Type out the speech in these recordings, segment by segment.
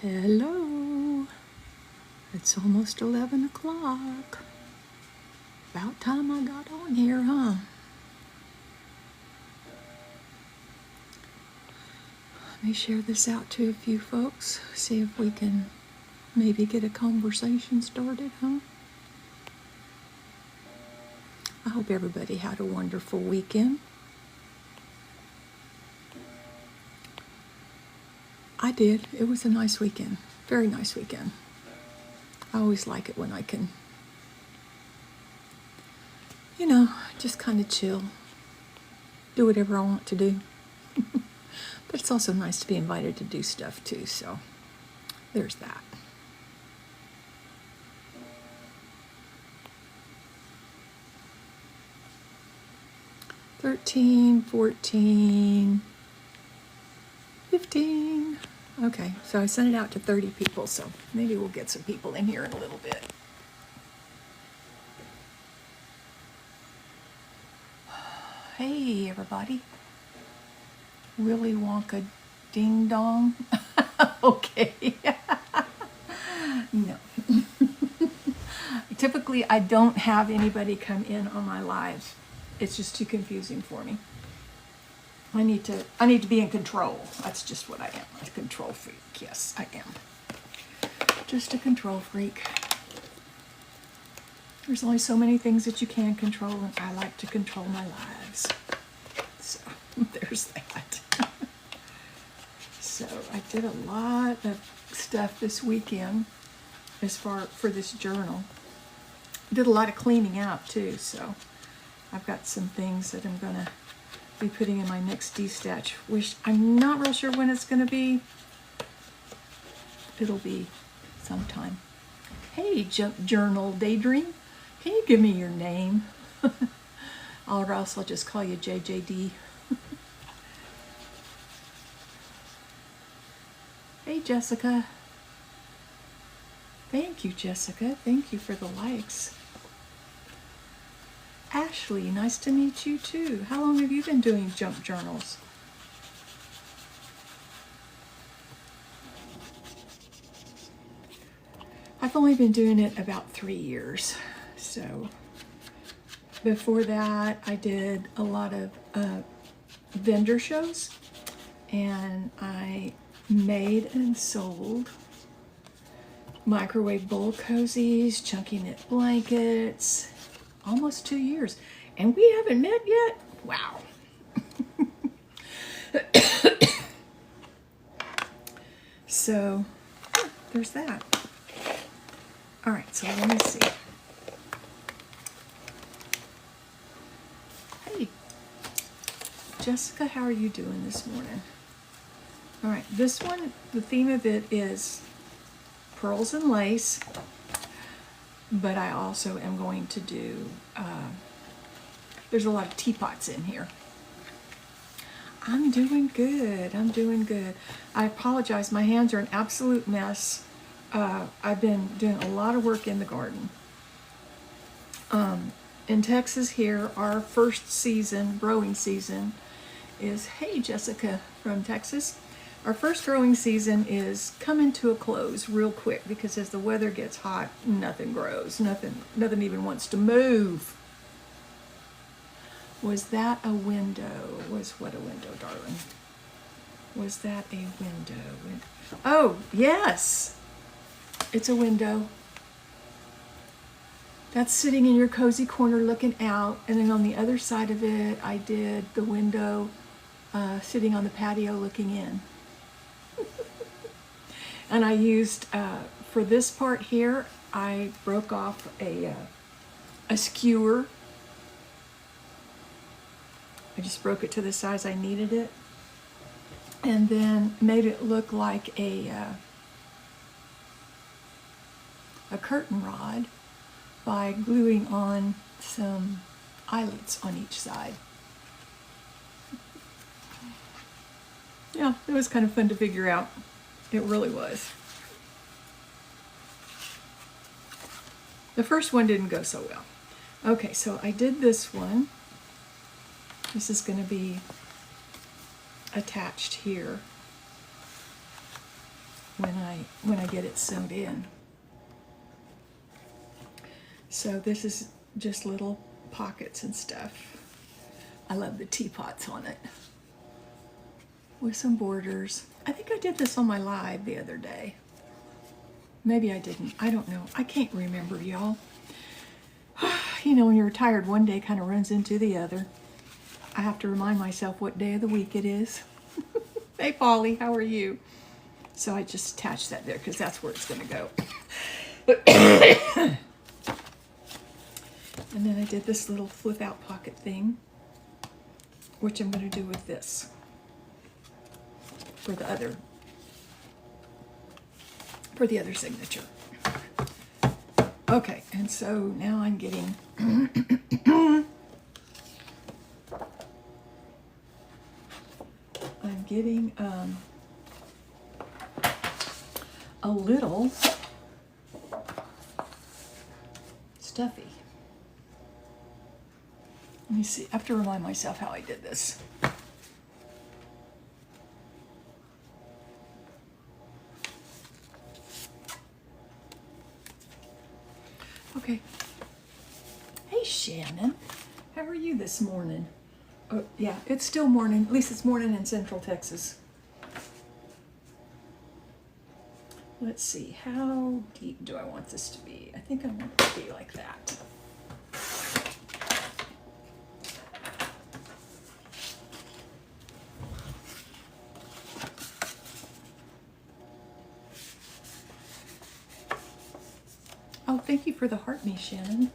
Hello, it's almost 11 o'clock. About time I got on here, huh? Let me share this out to a few folks, see if we can maybe get a conversation started, huh? I hope everybody had a wonderful weekend. I did. It was a nice weekend. Very nice weekend. I always like it when I can, just kind of chill. Do whatever I want to do. But it's also nice to be invited to do stuff too, so there's that. $13, $14, $15. Okay, so I sent it out to 30 people, so maybe we'll get some people in here in a little bit. Hey, everybody. Willy Wonka ding dong. Okay. No. Typically, I don't have anybody come in on my lives. It's just too confusing for me. I need to be in control. That's just what I am. A control freak. Yes, I am. Just a control freak. There's only so many things that you can control, and I like to control my lives. So there's that. So I did a lot of stuff this weekend for this journal. Did a lot of cleaning out too, so I've got some things that I'm gonna be putting in my next destatch, which I'm not real sure when it's gonna be. It'll be sometime. Hey, Journal Daydream, can you give me your name? Or else I'll just call you JJD. Hey, Jessica. Thank you, Jessica. Thank you for the likes. Ashley, nice to meet you too. How long have you been doing junk journals? I've only been doing it about 3 years. So before that, I did a lot of vendor shows, and I made and sold microwave bowl cozies, chunky knit blankets, almost 2 years. And we haven't met yet? Wow. So, there's that. All right, so let me see. Hey, Jessica, how are you doing this morning? All right, this one, the theme of it is pearls and lace, but I also am going to do, there's a lot of teapots in here. I'm doing good. I'm doing good. I apologize. My hands are an absolute mess. I've been doing a lot of work in the garden. In Texas here, our first season, growing season, is, hey, Jessica from Texas. Our first growing season is coming to a close real quick because as the weather gets hot, nothing grows. Nothing even wants to move. Was that a window? Was what a window, darling? Was that a window? Oh, yes. It's a window. That's sitting in your cozy corner looking out. And then on the other side of it, I did the window sitting on the patio looking in. And I used, for this part here, I broke off a skewer. I just broke it to the size I needed it. And then made it look like a curtain rod by gluing on some eyelets on each side. Yeah, it was kind of fun to figure out. It really was. The first one didn't go so well. Okay, so I did this one. This is going to be attached here. when I get it sewed in. So this is just little pockets and stuff. I love the teapots on it with some borders. I think I did this on my live the other day. Maybe I didn't. I don't know. I can't remember, y'all. You know, when you're tired, one day kind of runs into the other. I have to remind myself what day of the week it is. Hey, Polly, how are you? So I just attached that there because that's where it's going to go. And then I did this little flip out pocket thing, which I'm going to do with this for the other signature. Okay, and so now I'm getting a little stuffy. Let me see. I have to remind myself how I did this. Okay. Hey, Shannon. How are you this morning? Oh, yeah, it's still morning. At least it's morning in Central Texas. Let's see. How deep do I want this to be? I think I want it to be like that. Oh, thank you for the heart me, Shannon.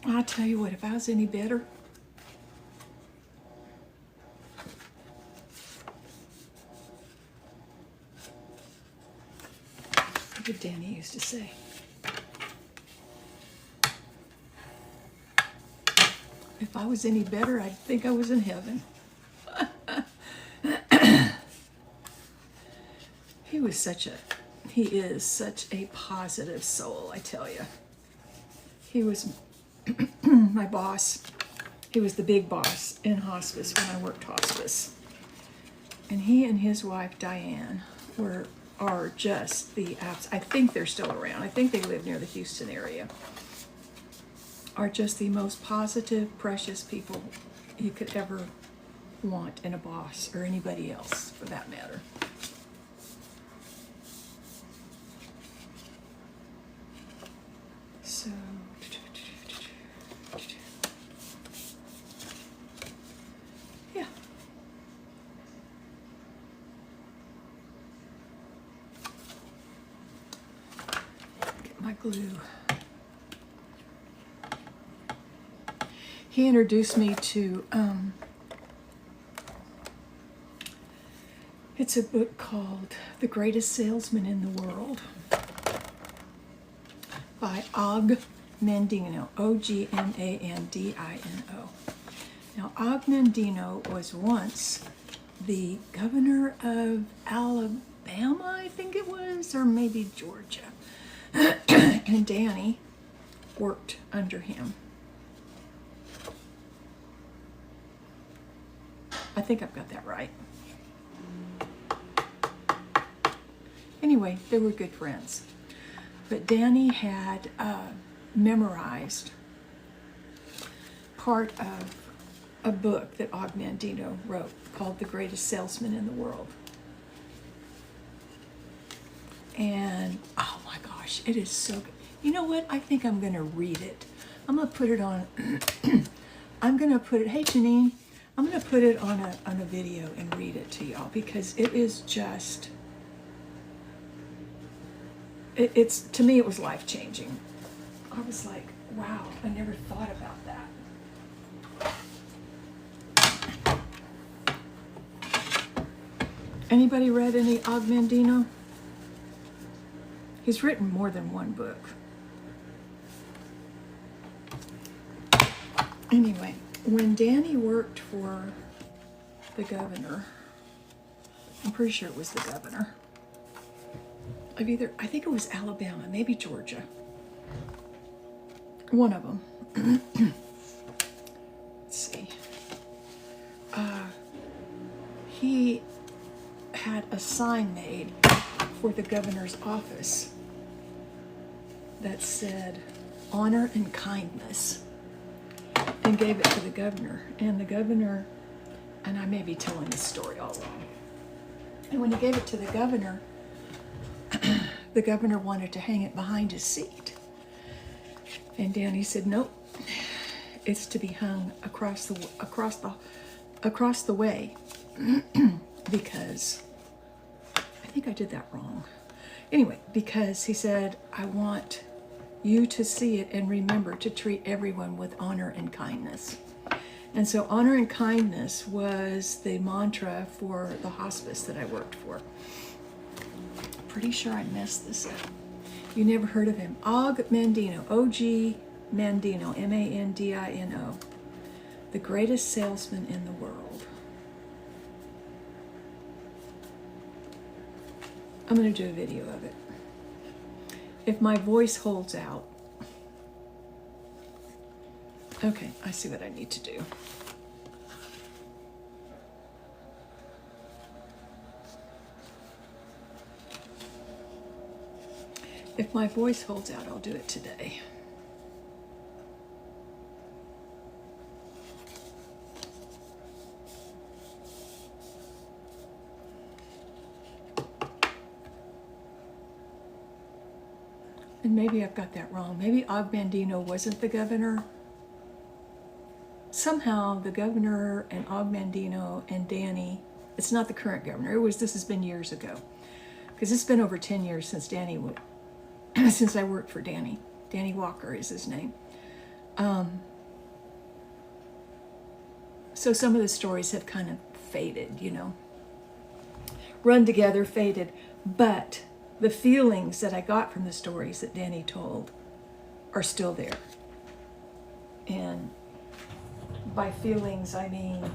I'll tell you what, if I was any better, what did Danny used to say? If I was any better, I'd think I was in heaven. He is such a positive soul, I tell you. He was my boss. He was the big boss in hospice when I worked hospice. And he and his wife, Diane, are just the apps. I think they're still around. I think they live near the Houston area. Are just the most positive, precious people you could ever want in a boss, or anybody else for that matter. So, yeah. Get my glue. He introduced me to, it's a book called The Greatest Salesman in the World by Og Mandino, O-G-M-A-N-D-I-N-O. Now, Og Mandino was once the governor of Alabama, I think it was, or maybe Georgia. And Danny worked under him. I think I've got that right. Anyway, they were good friends. But Danny had memorized part of a book that Og Mandino wrote called The Greatest Salesman in the World. And, oh my gosh, it is so good. You know what? I think I'm going to read it. I'm going to put it on, I'm going to put it, hey Janine, I'm going to put it on a video and read it to y'all because it is just, it's, to me, it was life-changing. I was like, wow, I never thought about that. Anybody read any Og Mandino? He's written more than one book. Anyway, when Danny worked for the governor, I'm pretty sure it was the governor of either, I think it was Alabama, maybe Georgia. One of them. Let's see. he had a sign made for the governor's office that said honor and kindness, and gave it to the governor. And the governor, and I may be telling this story all wrong, and when he gave it to the governor wanted to hang it behind his seat. And Danny said, nope, it's to be hung across the way, because I think I did that wrong. Anyway, because he said, I want you to see it and remember to treat everyone with honor and kindness. And so honor and kindness was the mantra for the hospice that I worked for. Pretty sure I messed this up. You never heard of him. Og Mandino, O-G Mandino, M-A-N-D-I-N-O. The greatest salesman in the world. I'm going to do a video of it. If my voice holds out. Okay, I see what I need to do. If my voice holds out, I'll do it today. And maybe I've got that wrong. Maybe Og Mandino wasn't the governor. Somehow the governor and Og Mandino and Danny, it's not the current governor, this has been years ago. Because it's been over 10 years since since I worked for Danny. Danny Walker is his name. So some of the stories have kind of faded, you know. Run together, faded. But the feelings that I got from the stories that Danny told are still there. And by feelings, I mean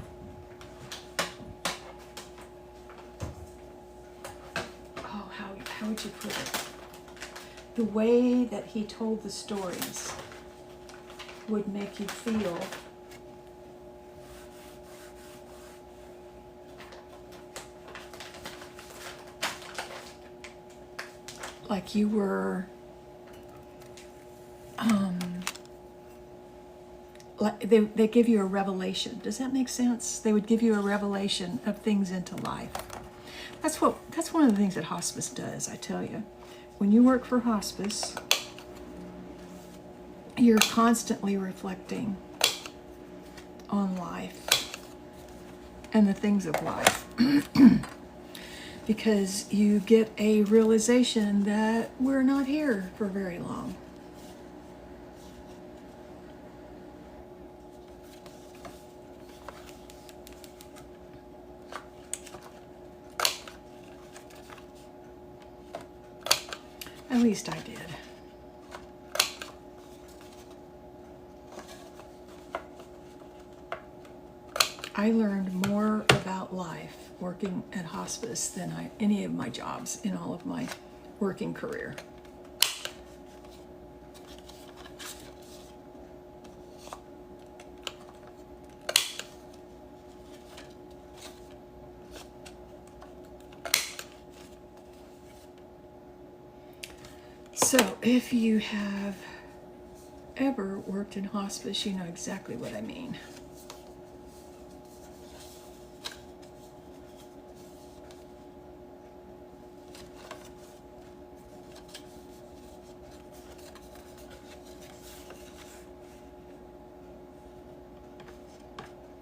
how would you put it? The way that he told the stories would make you feel like you were like they give you a revelation. Does that make sense? They would give you a revelation of things into life. That's one of the things that hospice does, I tell you. When you work for hospice, you're constantly reflecting on life and the things of life. Because you get a realization that we're not here for very long. At least I did. I learned more about life working at hospice than any of my jobs in all of my working career. So if you have ever worked in hospice, you know exactly what I mean.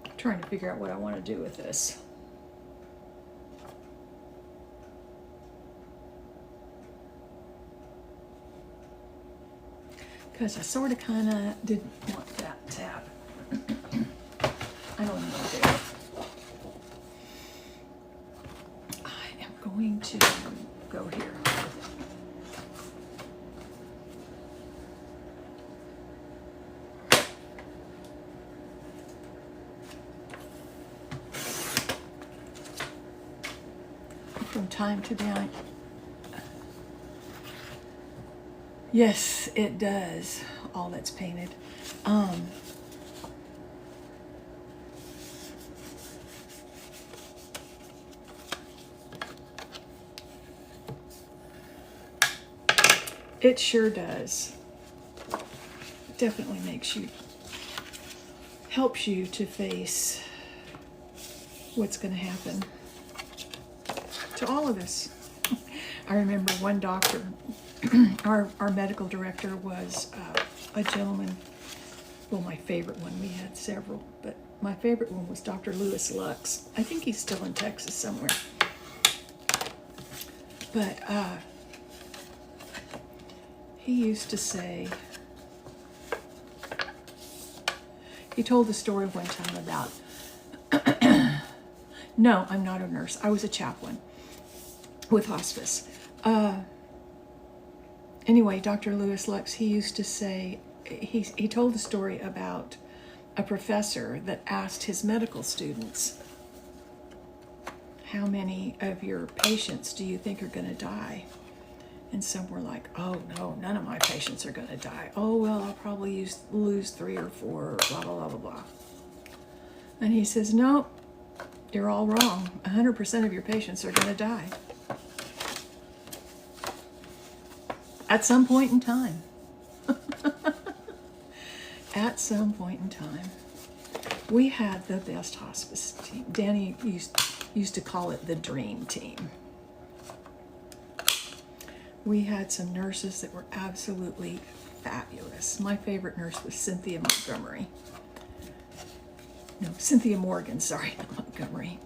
I'm trying to figure out what I want to do with this. Because I sort of kind of didn't want that tab. I don't know what to do. I am going to go here. From time to time. Yes, it does. All that's painted. It sure does. It definitely helps you to face what's going to happen to all of us. I remember one doctor, our medical director was a gentleman. Well, my favorite one, we had several, but my favorite one was Dr. Lewis Lux. I think he's still in Texas somewhere. But he used to say, he told the story one time about, no, I'm not a nurse. I was a chaplain with hospice. Anyway, Dr. Lewis Lux, he used to say, he told the story about a professor that asked his medical students, how many of your patients do you think are going to die? And some were like, oh no, none of my patients are going to die. Oh well, I'll probably lose 3 or 4, blah, blah, blah, blah, blah. And he says, no, you're all wrong. 100% of your patients are going to die. At some point in time. At some point in time. We had the best hospice team. Danny used to call it the dream team. We had some nurses that were absolutely fabulous. My favorite nurse was Cynthia Morgan, sorry, not Montgomery.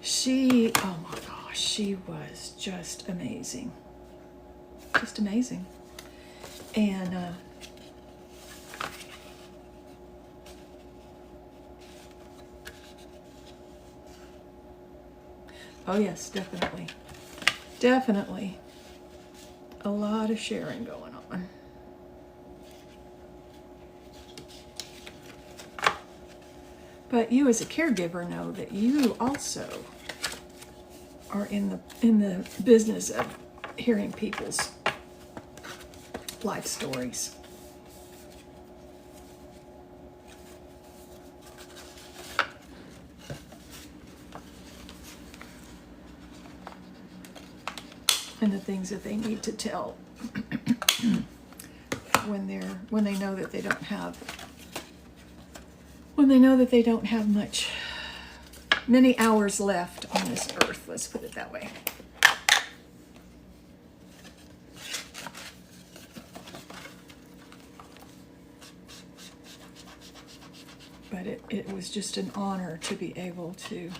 She, oh my gosh, she was just amazing. Just amazing. And oh yes, definitely. Definitely. A lot of sharing going on. But you as a caregiver know that you also are in the business of hearing people's life stories. And the things that they need to tell when they know that they don't have many hours left on this earth, let's put it that way. But it was just an honor to be able to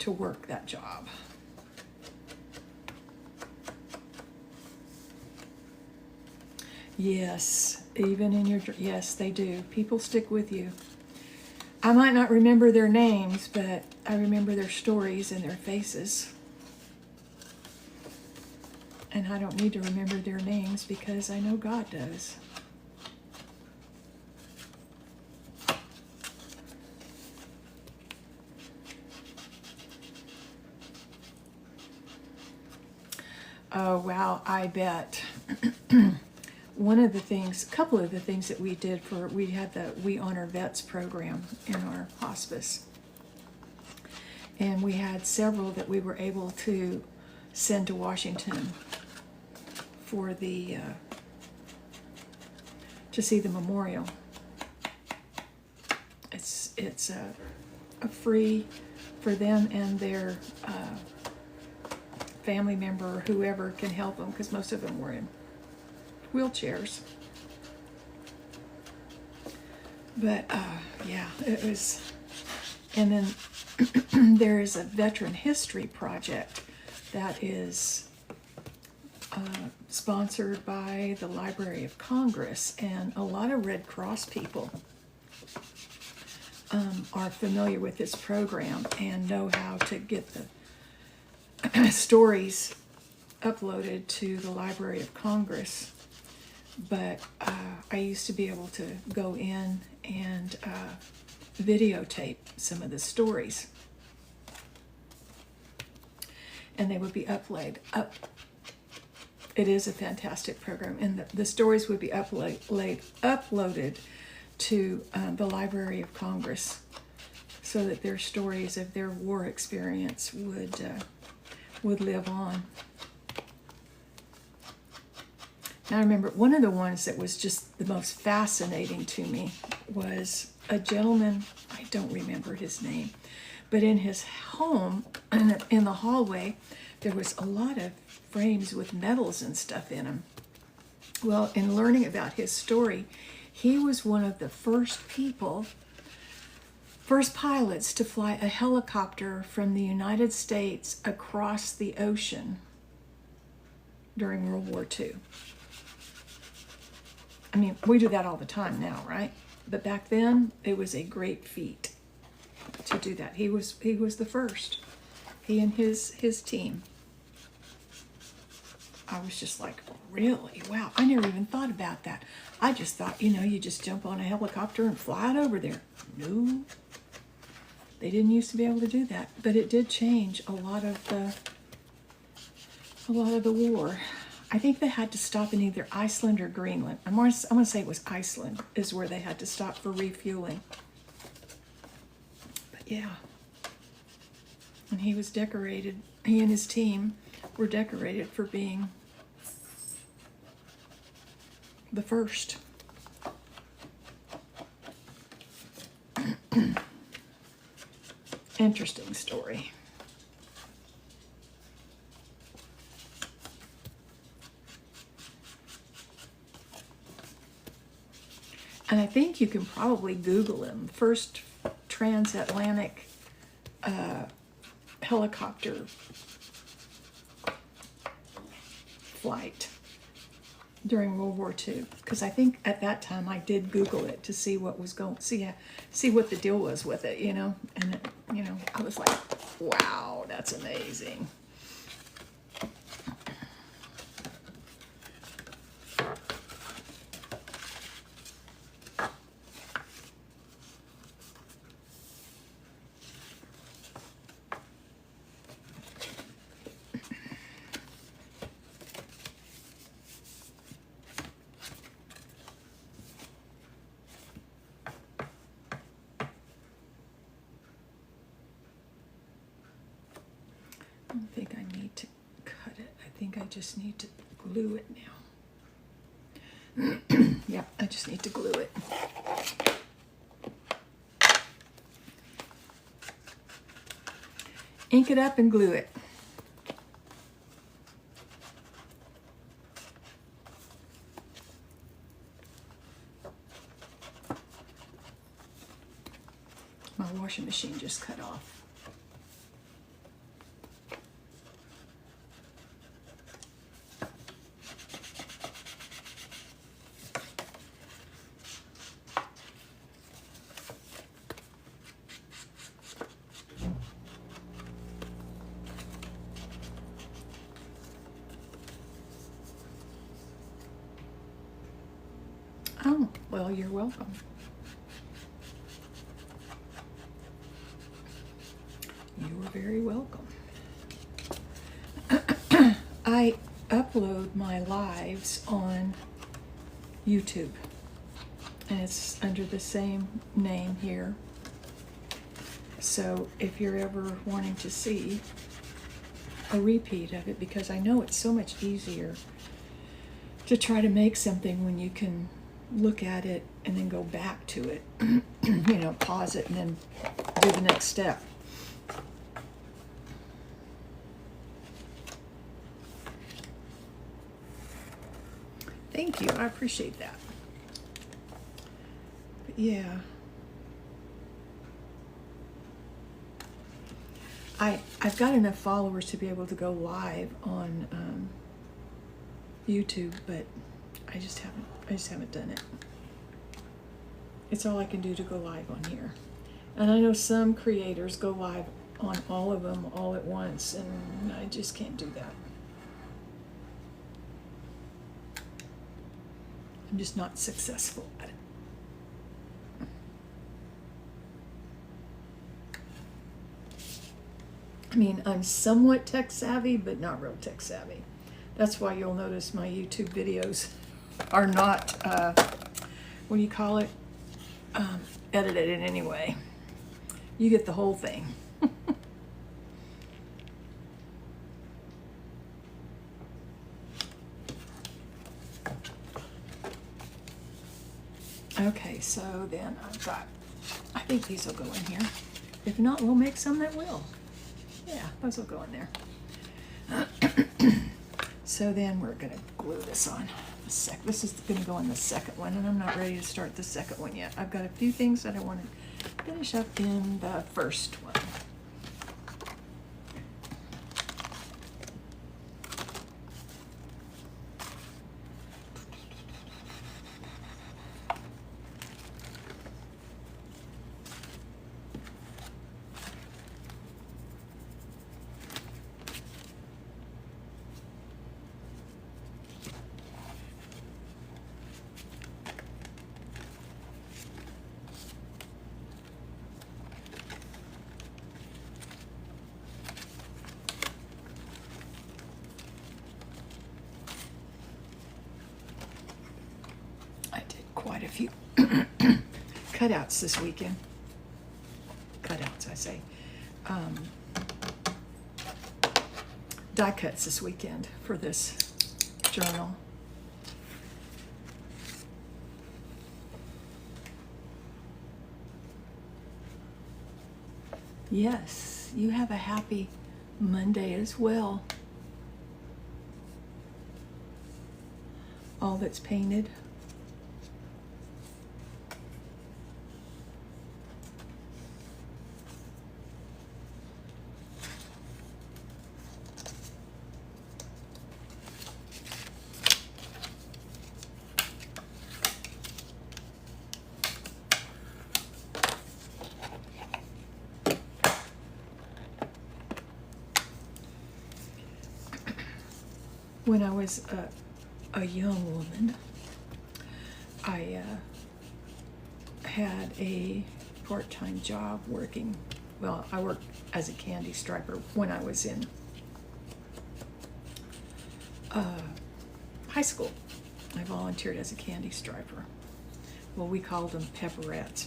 work that job. Yes, even in yes, they do. People stick with you. I might not remember their names, but I remember their stories and their faces. And I don't need to remember their names because I know God does. Oh, wow, I bet. A couple of the things that we did we had the We Honor Vets program in our hospice. And we had several that we were able to send to Washington for to see the memorial. It's a free for them and their family member, whoever can help them, because most of them were in wheelchairs. But yeah, it was. And then there is a veteran history project that is sponsored by the Library of Congress, and a lot of Red Cross people are familiar with this program and know how to get the stories uploaded to the Library of Congress. But I used to be able to go in and videotape some of the stories, and they would be uploaded. It is a fantastic program, and the stories would be uploaded to the Library of Congress, so that their stories of their war experience would live on. I remember one of the ones that was just the most fascinating to me was a gentleman, I don't remember his name, but in his home, in the hallway, there was a lot of frames with medals and stuff in them. Well, in learning about his story, he was one of the first pilots to fly a helicopter from the United States across the ocean during World War II. I mean, we do that all the time now, right? But back then, it was a great feat to do that. He was the first. He and his team. I was just like, really? Wow, I never even thought about that. I just thought, you just jump on a helicopter and fly it over there. No. They didn't used to be able to do that. But it did change a lot of the war. I think they had to stop in either Iceland or Greenland. I'm going to say it was Iceland is where they had to stop for refueling. But yeah. And he was decorated, he and his team were decorated for being the first. Interesting story. And I think you can probably Google him. First transatlantic helicopter flight during World War II. Because I think at that time I did Google it to see what was going, see what the deal was with it, And I was like, wow, that's amazing. I don't think I need to cut it. I think I just need to glue it now. Yeah, I just need to glue it. Ink it up and glue it. My washing machine just cut off. Oh, well, you're welcome. You are very welcome. I upload my lives on YouTube, and it's under the same name here. So if you're ever wanting to see a repeat of it, because I know it's so much easier to try to make something when you can look at it and then go back to it, pause it and then do the next step. Thank you, I appreciate that. But yeah, I've got enough followers to be able to go live on YouTube, but I just haven't done it. It's all I can do to go live on here. And I know some creators go live on all of them all at once, and I just can't do that. I'm just not successful at it. I mean, I'm somewhat tech savvy, but not real tech savvy. That's why you'll notice my YouTube videos are not, what do you call it? Edited in any way. You get the whole thing. Okay, so then I've got, I think these will go in here. If not, we'll make some that will. Yeah, those will go in there. So then we're gonna glue this on. This is gonna go in the second one, and I'm not ready to start the second one yet. I've got a few things that I want to finish up in the first one. Quite a few cutouts this weekend. Cutouts, I say. Die cuts this weekend for this journal. Yes, you have a happy Monday as well. All that's painted. When I was a young woman, I had a part-time job working. Well, I worked as a candy striper when I was in high school. I volunteered as a candy striper. Well, we called them pepperettes,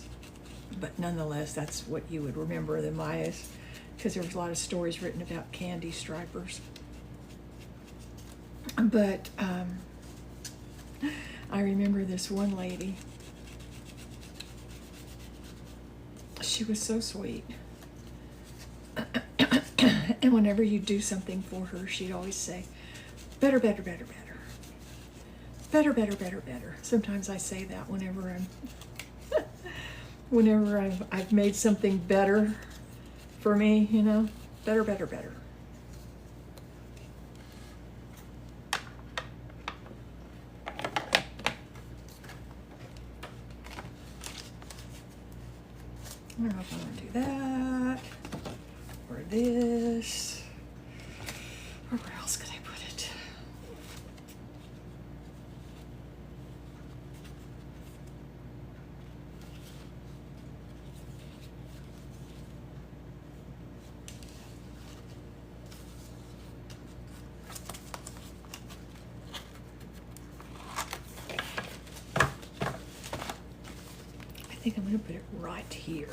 but nonetheless, that's what you would remember them as, because there was a lot of stories written about candy stripers. But I remember this one lady. She was so sweet. And whenever you do something for her, she'd always say, better, better, better, better. Better, better, better, better. Sometimes I say that whenever I've made something better for me, you know, better, better, better. I don't know if I want to do that, or this, or where else could I put it? I think I'm going to put it right here.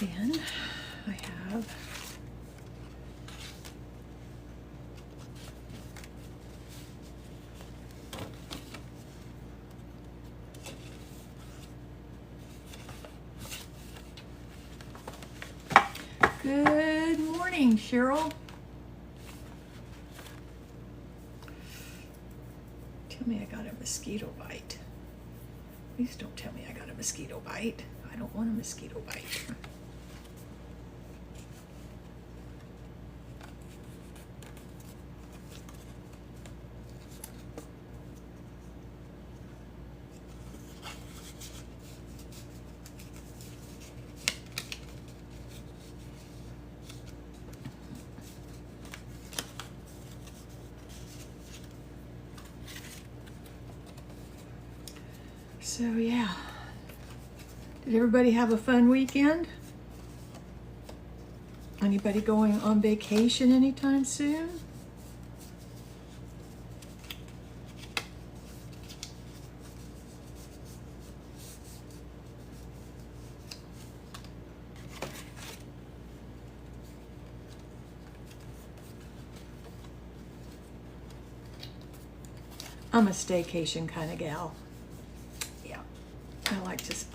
Then I have good morning, Cheryl. Tell me I got a mosquito bite. Please don't tell me I got a mosquito bite. I don't want a mosquito bite. So yeah, did everybody have a fun weekend? Anybody going on vacation anytime soon? I'm a staycation kind of gal. Yeah, I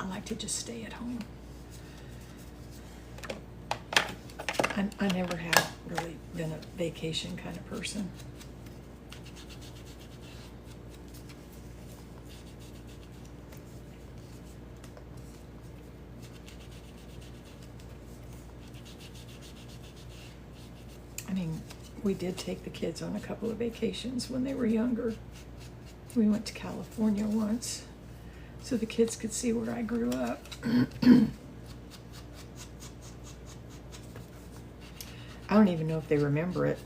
like to just stay at home. I never have really been a vacation kind of person. I mean, we did take the kids on a couple of vacations when they were younger. We went to California once, so the kids could see where I grew up. I don't even know if they remember it.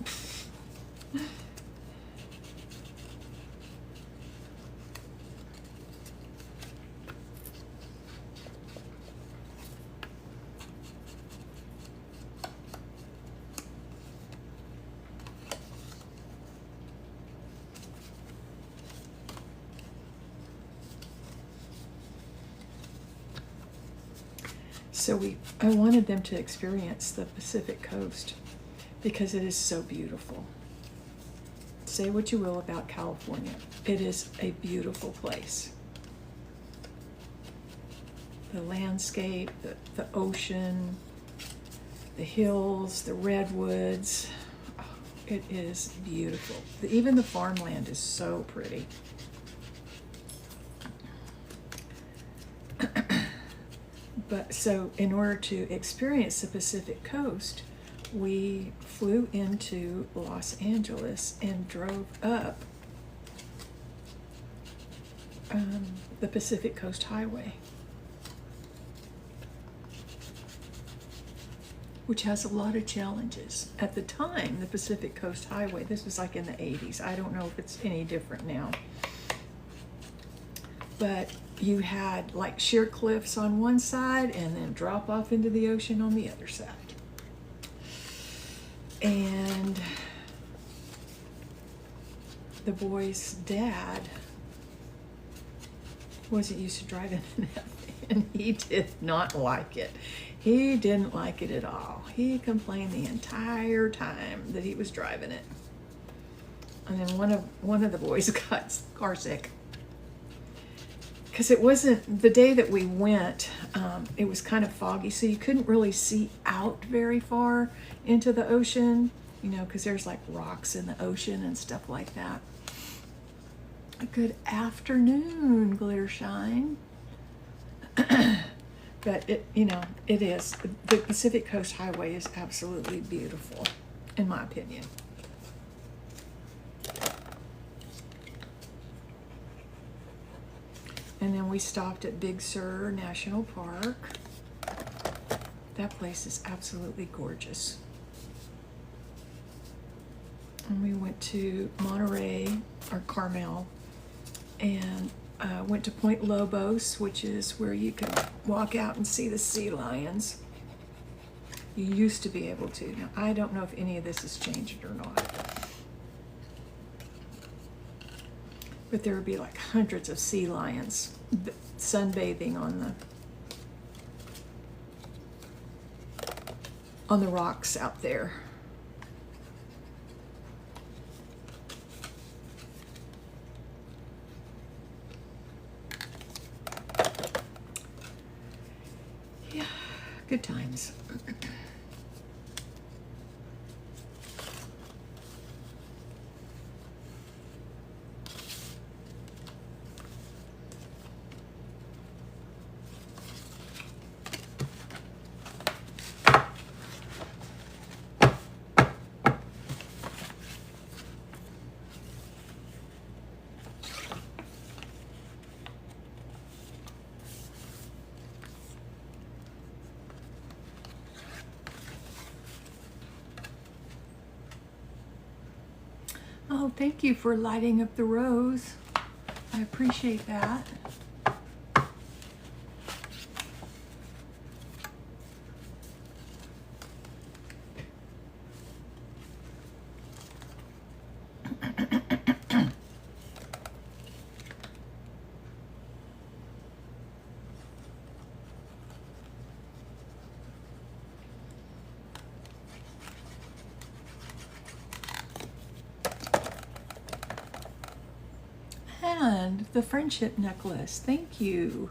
So I wanted them to experience the Pacific Coast because it is so beautiful. Say what you will about California, it is a beautiful place. The landscape, the ocean, the hills, the redwoods, oh, it is beautiful. Even the farmland is so pretty. But so in order to experience the Pacific Coast, we flew into Los Angeles and drove up the Pacific Coast Highway, which has a lot of challenges. At the time, the Pacific Coast Highway, this was like in the 80s. I don't know if it's any different now. But you had like sheer cliffs on one side and then drop off into the ocean on the other side. And the boy's dad wasn't used to driving in that, and he did not like it. He didn't like it at all. He complained the entire time that he was driving it. And then one of the boys got car sick. Because it wasn't, the day that we went, it was kind of foggy, so you couldn't really see out very far into the ocean, you know, because there's like rocks in the ocean and stuff like that. Good afternoon, Glittershine. But it, you know, it is. The Pacific Coast Highway is absolutely beautiful, in my opinion. And then we stopped at Big Sur National Park. That place is absolutely gorgeous. And we went to Monterey, or Carmel, and went to Point Lobos, which is where you could walk out and see the sea lions. You used to be able to. Now, I don't know if any of this has changed or not. But there would be like hundreds of sea lions sunbathing on the rocks out there. Yeah, good times. Oh, thank you for lighting up the rose. I appreciate that. And the friendship necklace. Thank you.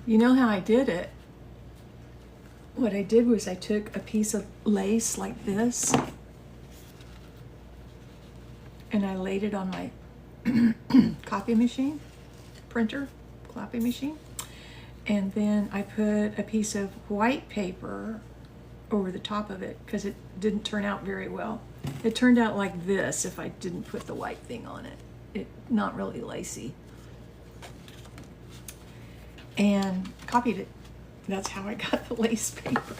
You know how I did it? What I did was I took a piece of lace like this and I laid it on my copy machine, printer, copy machine. And then I put a piece of white paper over the top of it because it didn't turn out very well. It turned out like this if I didn't put the white thing on it. Not really lacy. And copied it. That's how I got the lace paper.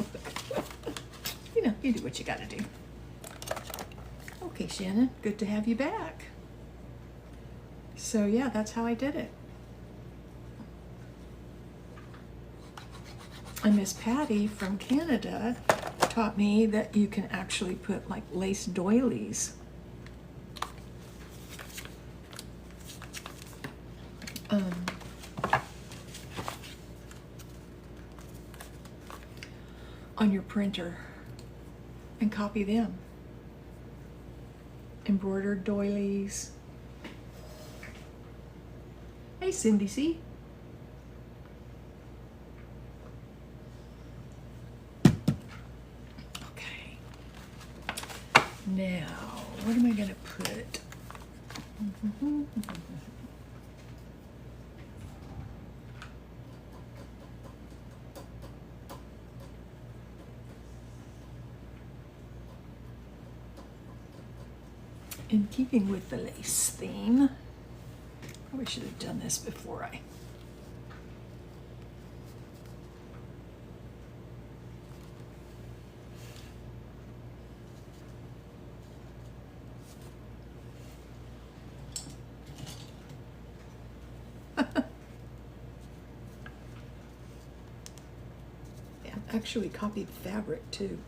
You know, you do what you gotta do. Okay, Shannon, good to have you back. So yeah, that's how I did it. And Miss Patty from Canada taught me that you can actually put like lace doilies on your printer and copy them. Embroidered doilies. Hey, Cindy C. Okay. Now, what am I going to put? In keeping with the lace theme, probably should have done this before I yeah, actually copied fabric too.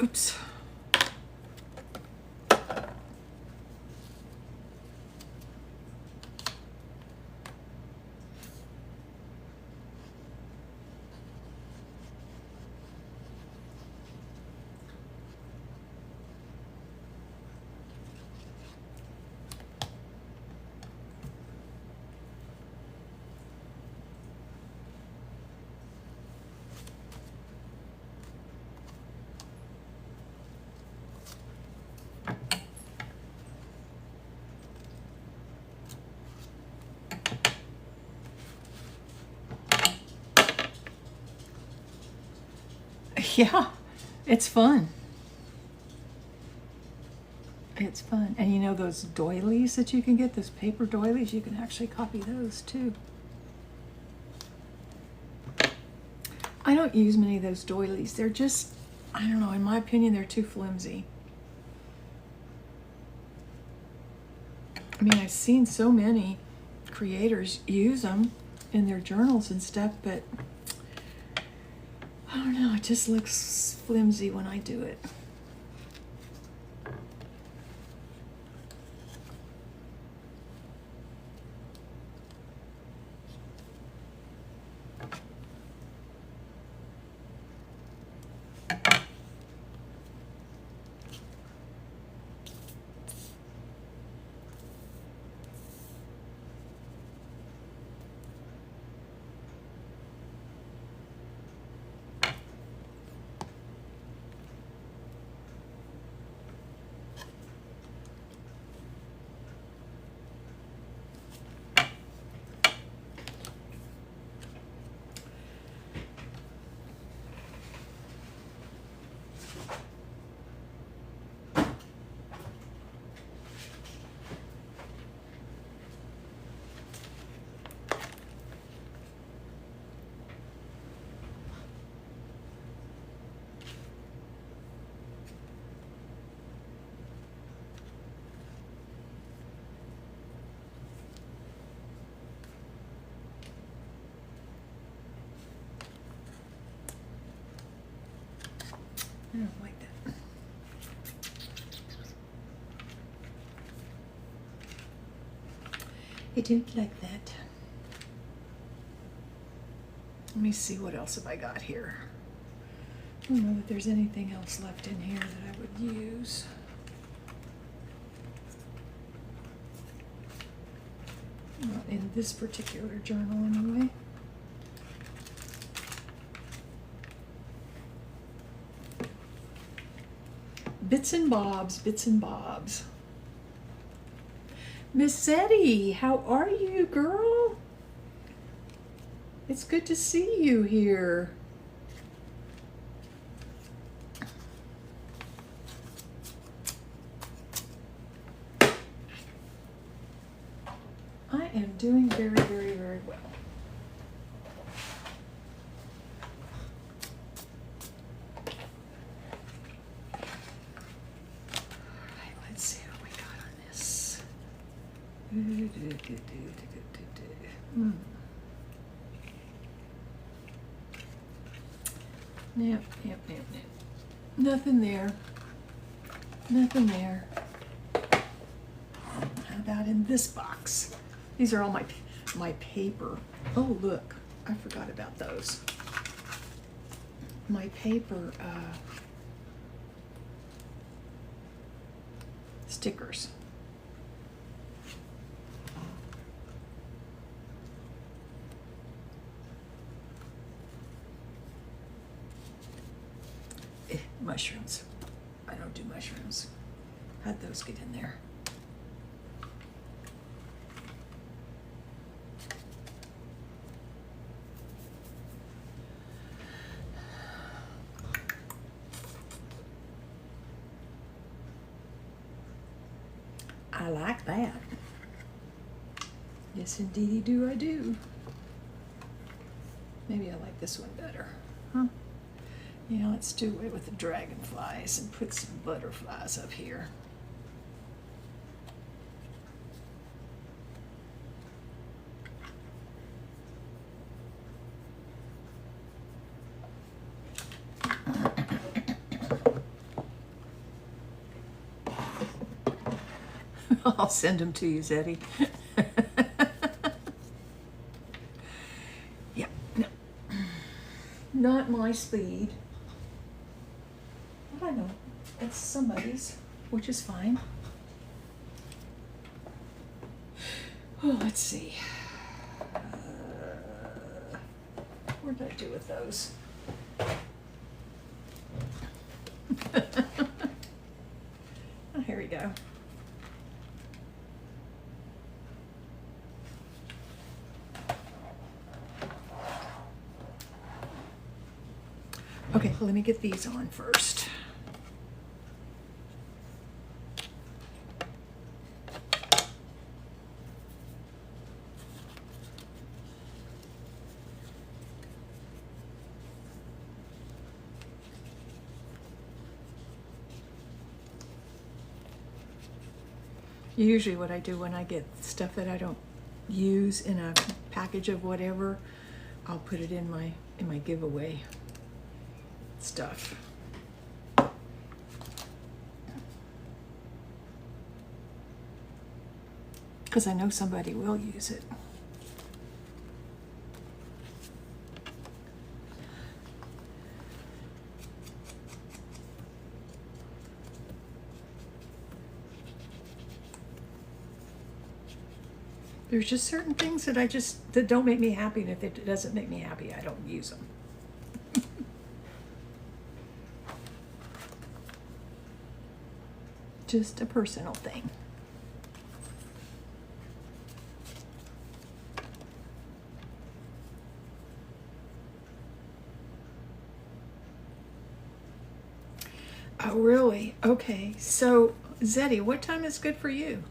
Oops. Yeah, it's fun. It's fun. And you know those doilies that you can get, those paper doilies, you can actually copy those too. I don't use many of those doilies. They're just, I don't know, in my opinion, they're too flimsy. I mean, I've seen so many creators use them in their journals and stuff, but I don't know, it just looks flimsy when I do it. don't like that. I don't like that. Let me see what else have I got here. I don't know that there's anything else left in here that I would use. Not in this particular journal anyway. Bits and bobs, bits and bobs. Miss Eddie, how are you, girl? It's good to see you here. I am doing very, very, very well. All right, let's see what we got on this. Yep. Nothing there. Nothing there. How about in this box? These are all my paper. Oh, look, I forgot about those. My paper stickers. Mushrooms. I don't do mushrooms. How'd those get in there? I like that. Yes, indeedy do I do. Maybe I like this one better, huh? Yeah, let's do away with the dragonflies and put some butterflies up here. I'll send them to you, Zeddy. Yeah, no. Not my speed. I know, it's somebody's, which is fine. Oh, let's see. What did I do with those? Oh, here we go. Okay, let me get these on first. Usually what I do when I get stuff that I don't use in a package of whatever, I'll put it in my giveaway stuff. Because I know somebody will use it. There's just certain things that that don't make me happy, and if it doesn't make me happy, I don't use them. Just a personal thing. Oh, really? Okay. So, Zeddy, what time is good for you?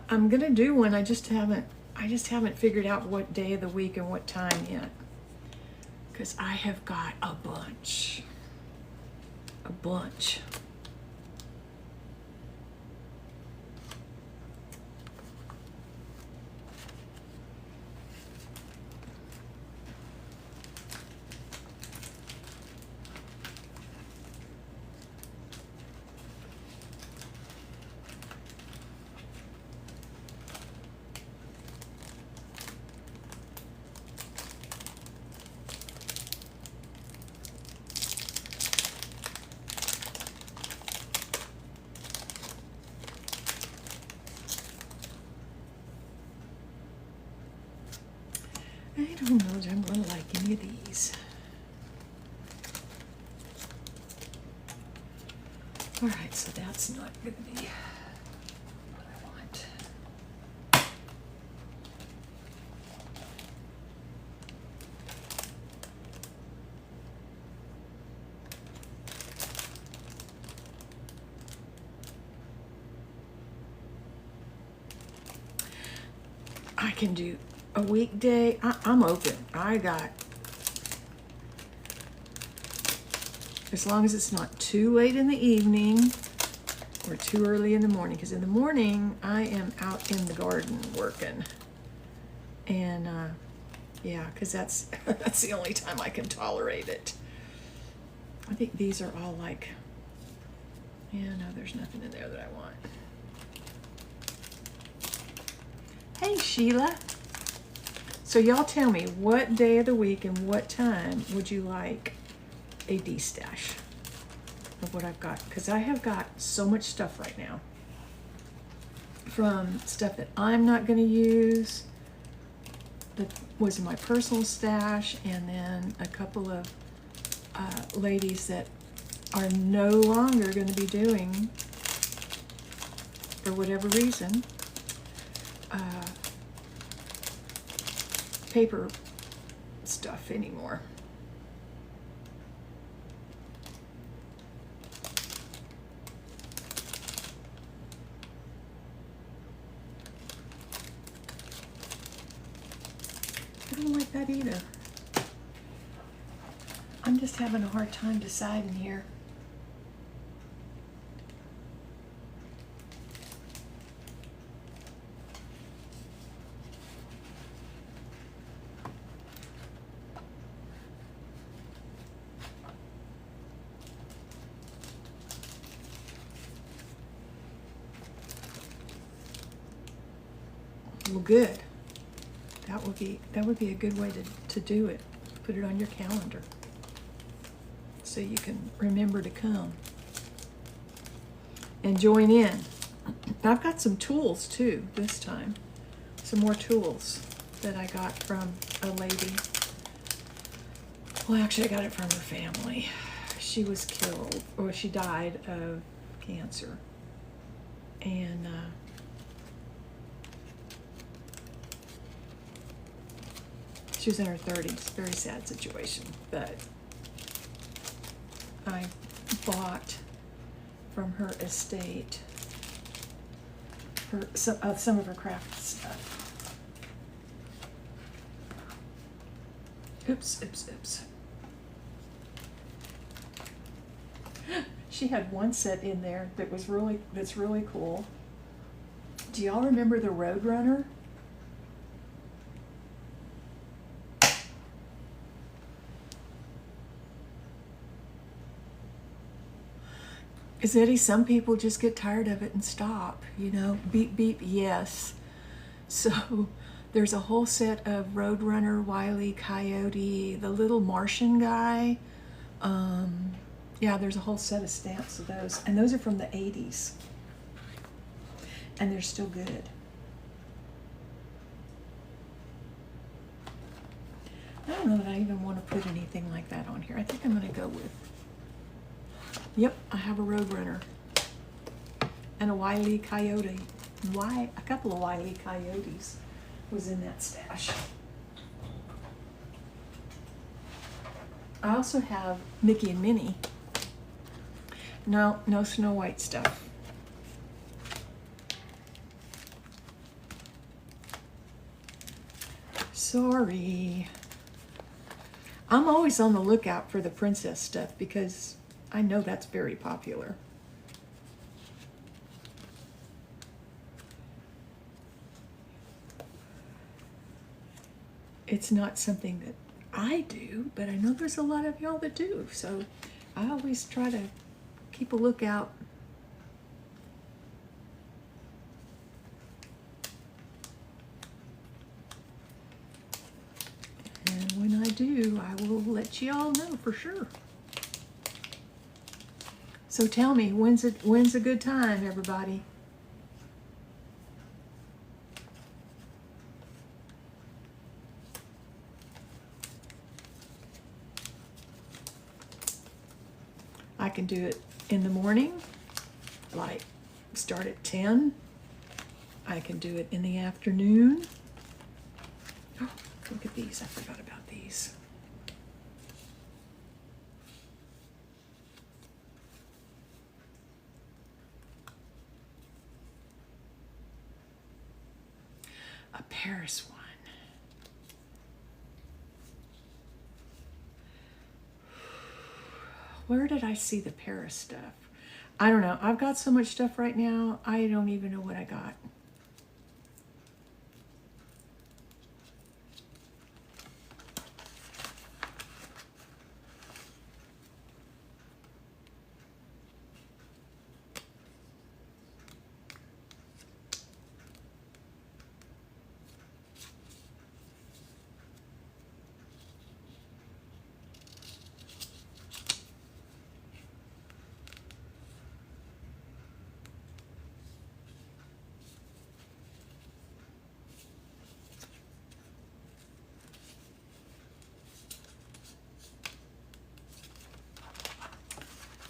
I'm gonna do one. I just haven't figured out what day of the week and what time yet. Because I have got a bunch. A bunch. I don't know that I'm going to like any of these. All right, so that's not going to be what I want. I can do a weekday. I'm open. As long as it's not too late in the evening or too early in the morning, because in the morning I am out in the garden working, and yeah, because that's that's the only time I can tolerate it. I think these are all like, yeah, no, there's nothing in there that I want. Hey Sheila. So y'all tell me, what day of the week and what time would you like a de-stash of what I've got? Because I have got so much stuff right now, from stuff that I'm not going to use, that was in my personal stash, and then a couple of ladies that are no longer going to be doing, for whatever reason, paper stuff anymore. I don't like that either. I'm just having a hard time deciding here. Well, good. That would be a good way to do it. Put it on your calendar so you can remember to come and join in. I've got some tools too this time. Some more tools that I got from a lady. Well, actually I got it from her family. She was killed, or she died of cancer. And she was in her 30s, very sad situation, but I bought from her estate some of her craft stuff. Oops. She had one set in there that's really cool. Do y'all remember the Roadrunner? Is Eddie, some people just get tired of it and stop, you know, beep, beep, yes. So there's a whole set of Roadrunner, Wile E. Coyote, the little Martian guy. Yeah, there's a whole set of stamps of those. And those are from the 80s. And they're still good. I don't know that I even want to put anything like that on here. I think I'm going to go with, yep, I have a Roadrunner and a Wile E. Coyote. A couple of Wile E. Coyotes was in that stash. I also have Mickey and Minnie. No Snow White stuff. Sorry. I'm always on the lookout for the princess stuff because I know that's very popular. It's not something that I do, but I know there's a lot of y'all that do. So I always try to keep a lookout. And when I do, I will let y'all know for sure. So tell me, when's a good time, everybody? I can do it in the morning, like start at 10. I can do it in the afternoon. Oh, look at these. I forgot about these. A Paris one. Where did I see the Paris stuff? I don't know. I've got so much stuff right now, I don't even know what I got.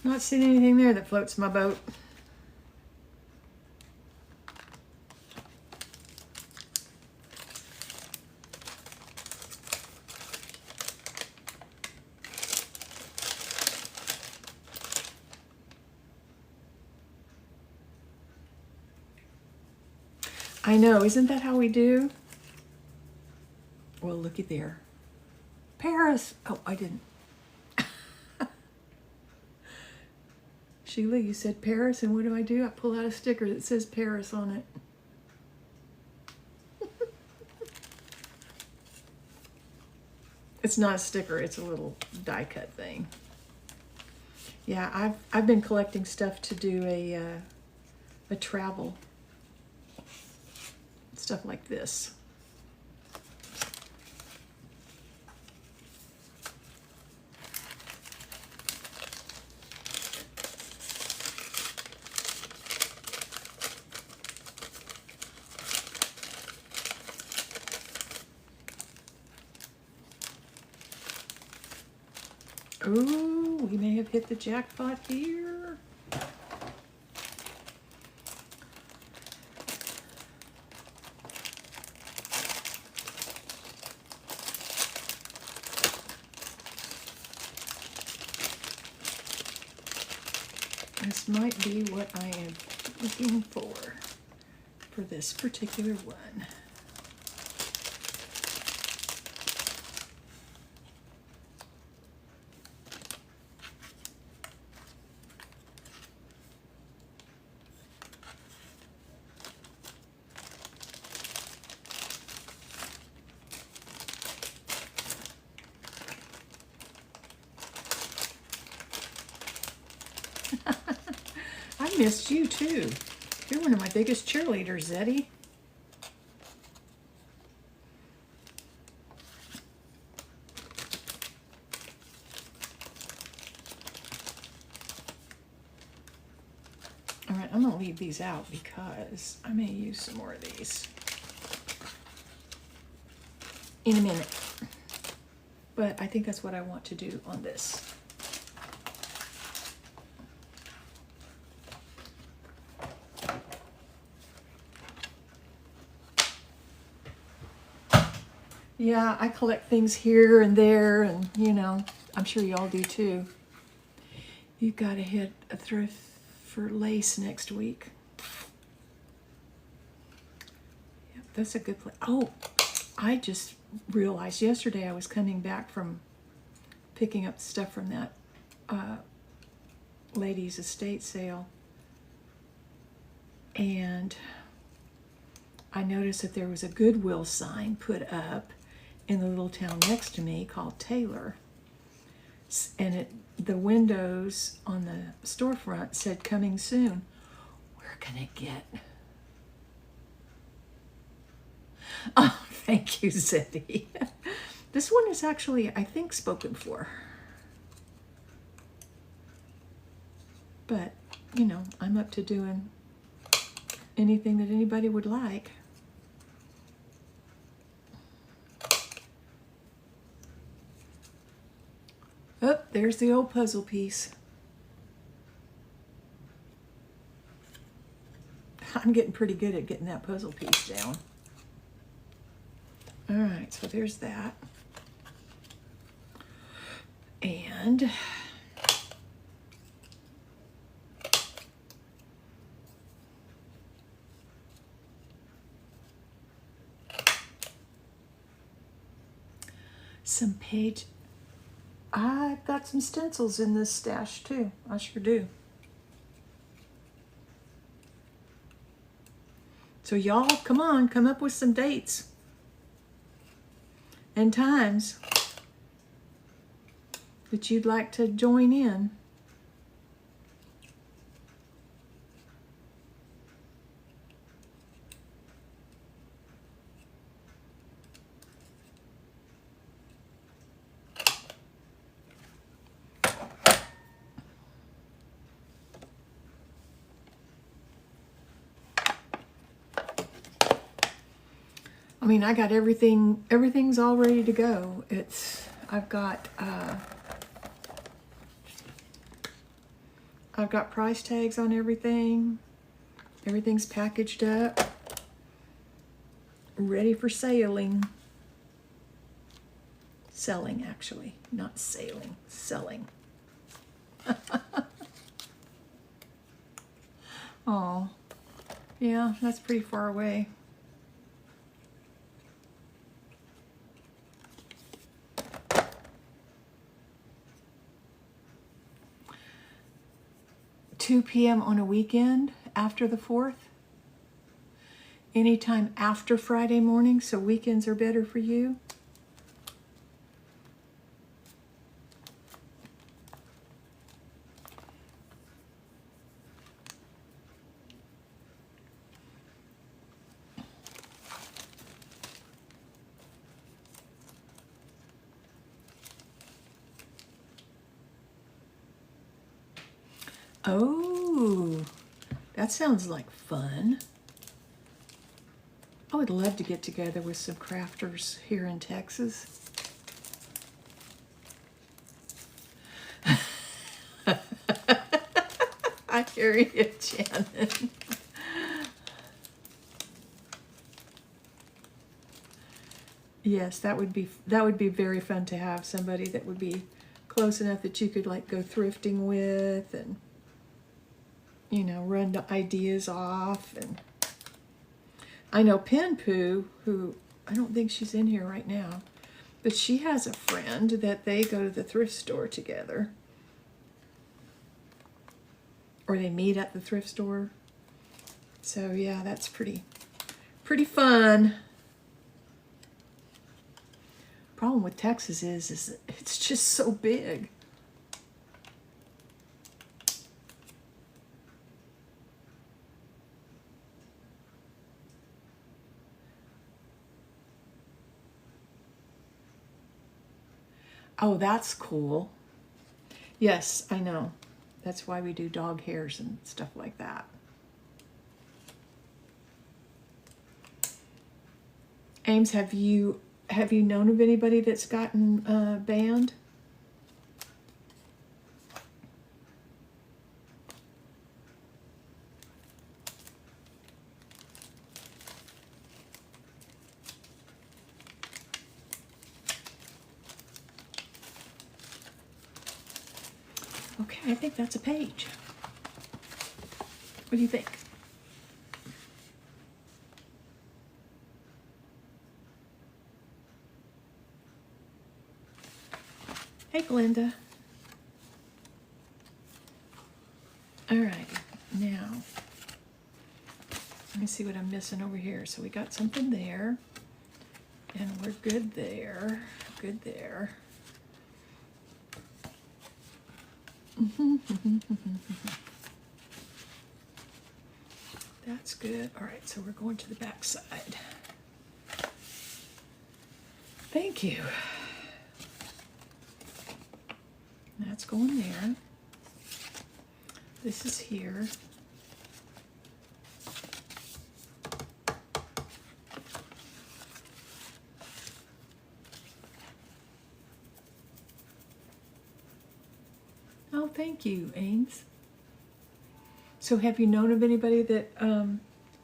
Not seeing anything there that floats my boat. I know, isn't that how we do? Well, looky there. Paris. Oh, I didn't. Sheila, you said Paris, and what do? I pull out a sticker that says Paris on it. It's not a sticker, it's a little die cut thing. Yeah, I've been collecting stuff to do a travel. Stuff like this. Ooh, we may have hit the jackpot here. This might be what I am looking for this particular one. I missed you too. You're one of my biggest cheerleaders, Zeddy. All right, I'm gonna leave these out because I may use some more of these in a minute. But I think that's what I want to do on this. Yeah, I collect things here and there, and you know, I'm sure you all do too. You've got to hit a thrift for lace next week. Yep, that's a good place. Oh, I just realized yesterday I was coming back from picking up stuff from that ladies' estate sale, and I noticed that there was a Goodwill sign put up in the little town next to me called Taylor, and the windows on the storefront said coming soon. We're gonna get oh, thank you, Zeddy. This one is actually, I think, spoken for, but you know, I'm up to doing anything that anybody would like. Oh, there's the old puzzle piece. I'm getting pretty good at getting that puzzle piece down. All right, so there's that. And some page. I've got some stencils in this stash too. I sure do. So y'all, come on, come up with some dates and times that you'd like to join in. I mean, I got everything's all ready to go. I've got price tags on everything. Everything's packaged up, ready for selling, actually, not sailing, selling. Oh, yeah, that's pretty far away. $2 p.m. on a weekend after the 4th. Anytime after Friday morning, so weekends are better for you. Oh, that sounds like fun. I would love to get together with some crafters here in Texas. I hear you, Janet. Yes, that would be very fun to have somebody that would be close enough that you could like go thrifting with and, you know, run the ideas off. And I know Pen Poo, who I don't think she's in here right now, but she has a friend that they go to the thrift store together. Or they meet at the thrift store. So yeah, that's pretty fun. Problem with Texas is it's just so big. Oh, that's cool. Yes, I know. That's why we do dog hairs and stuff like that. Ames, have you known of anybody that's gotten banned? Okay, I think that's a page. What do you think? Hey, Glenda. All right, now, let me see what I'm missing over here. So we got something there, and we're good there, good there. That's good. All right, so we're going to the back side. Thank you. That's going there. This is here. Thank you, Ames. So have you known of anybody that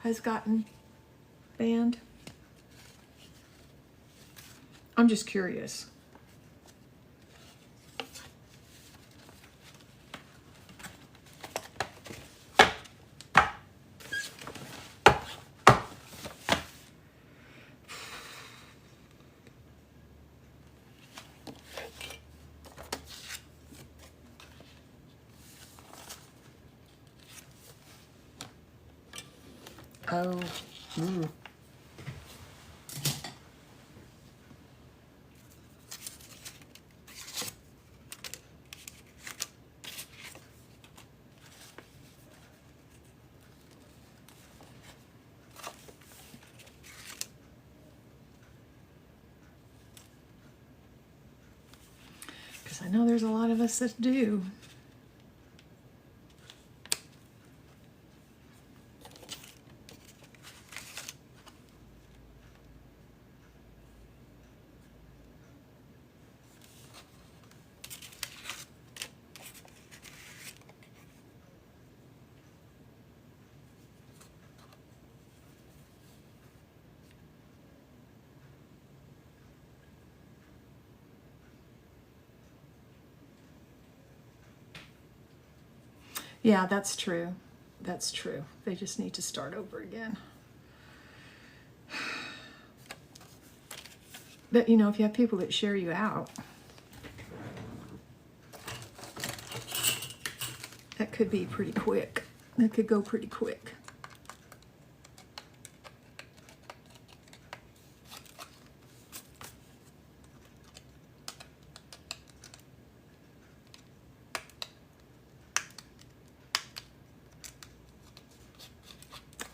has gotten banned? I'm just curious. Oh, because I know there's a lot of us that do. Yeah, that's true. That's true. They just need to start over again. But you know, if you have people that share you out, that could be pretty quick. That could go pretty quick.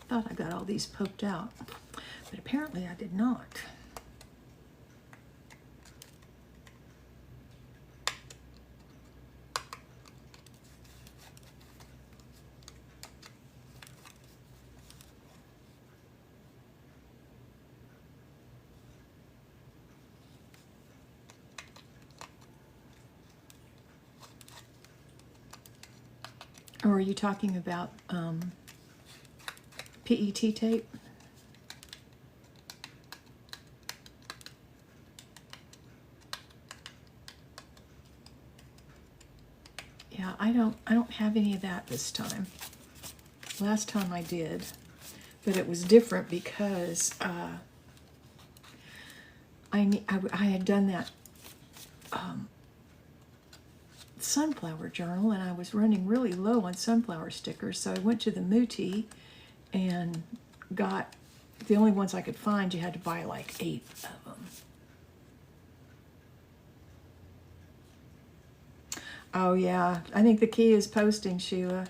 Thought I got all these poked out, but apparently I did not. Or are you talking about PET tape? Yeah, I don't have any of that this time. Last time I did, but it was different because I had done that sunflower journal, and I was running really low on sunflower stickers, so I went to the Muti and got the only ones I could find. You had to buy like 8 of them. Oh yeah, I think the key is posting, Sheila.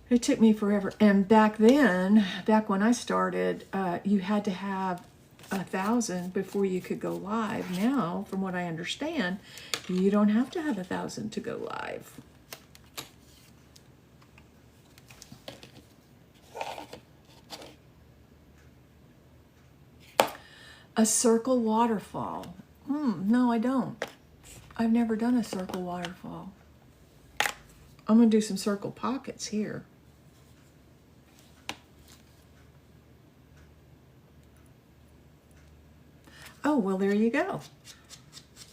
It took me forever. And back then, back when I started, you had to have 1,000 before you could go live. Now, from what I understand, you don't have to have 1,000 to go live. A circle waterfall. No, I don't. I've never done a circle waterfall. I'm going to do some circle pockets here. Oh, well, there you go.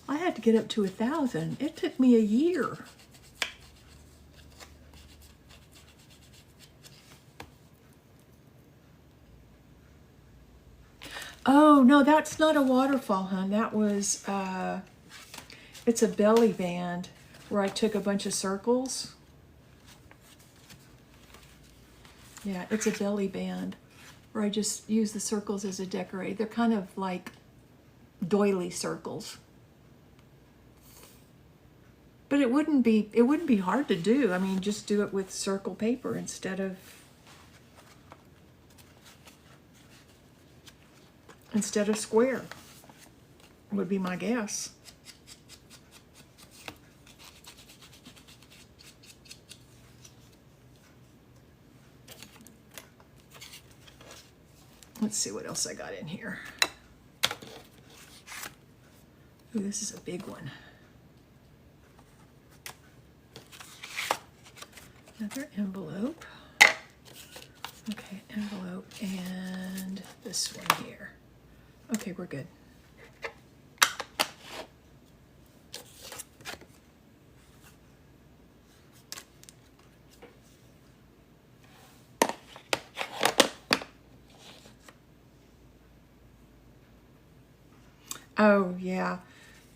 I had to get up to 1,000. It took me a year. Oh, no, that's not a waterfall, hon. That was, it's a belly band where I took a bunch of circles. Yeah, it's a belly band where I just use the circles as a decorate. They're kind of like doily circles. But it wouldn't be hard to do. I mean, just do it with circle paper instead of square, would be my guess. Let's see what else I got in here. Ooh, this is a big one. Another envelope. Okay, envelope and this one here. Okay, we're good. Oh, yeah.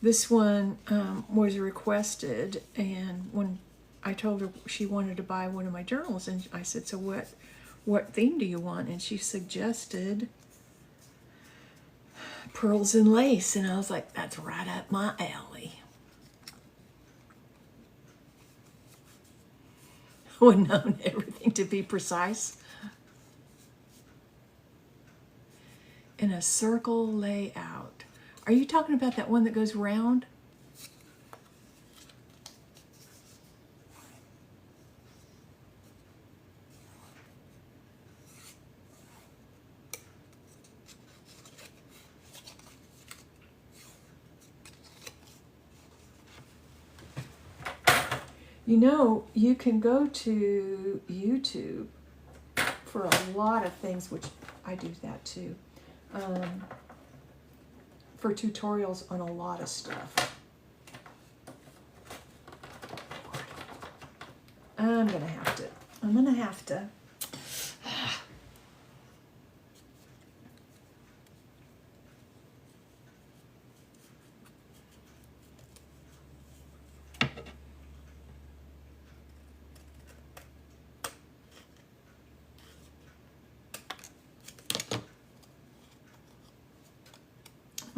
This one was requested, and when I told her she wanted to buy one of my journals, and I said, so what theme do you want? And she suggested pearls and lace, and I was like, that's right up my alley. Wouldn't know everything to be precise. In a circle layout. Are you talking about that one that goes round? You know, you can go to YouTube for a lot of things, which I do that too, for tutorials on a lot of stuff. I'm gonna have to.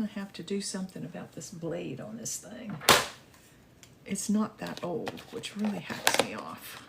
I have to do something about this blade on this thing. It's not that old, which really hacks me off.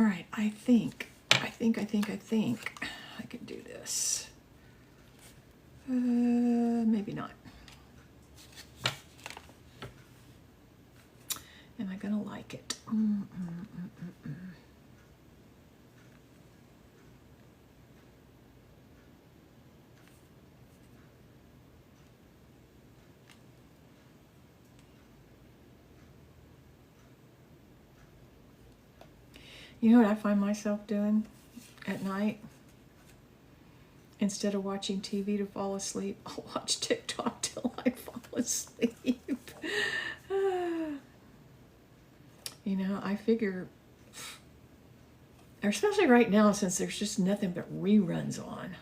All right, I think I can do this. Maybe not. Am I gonna like it? You know what I find myself doing at night? Instead of watching TV to fall asleep, I'll watch TikTok till I fall asleep. You know, I figure, especially right now since there's just nothing but reruns on.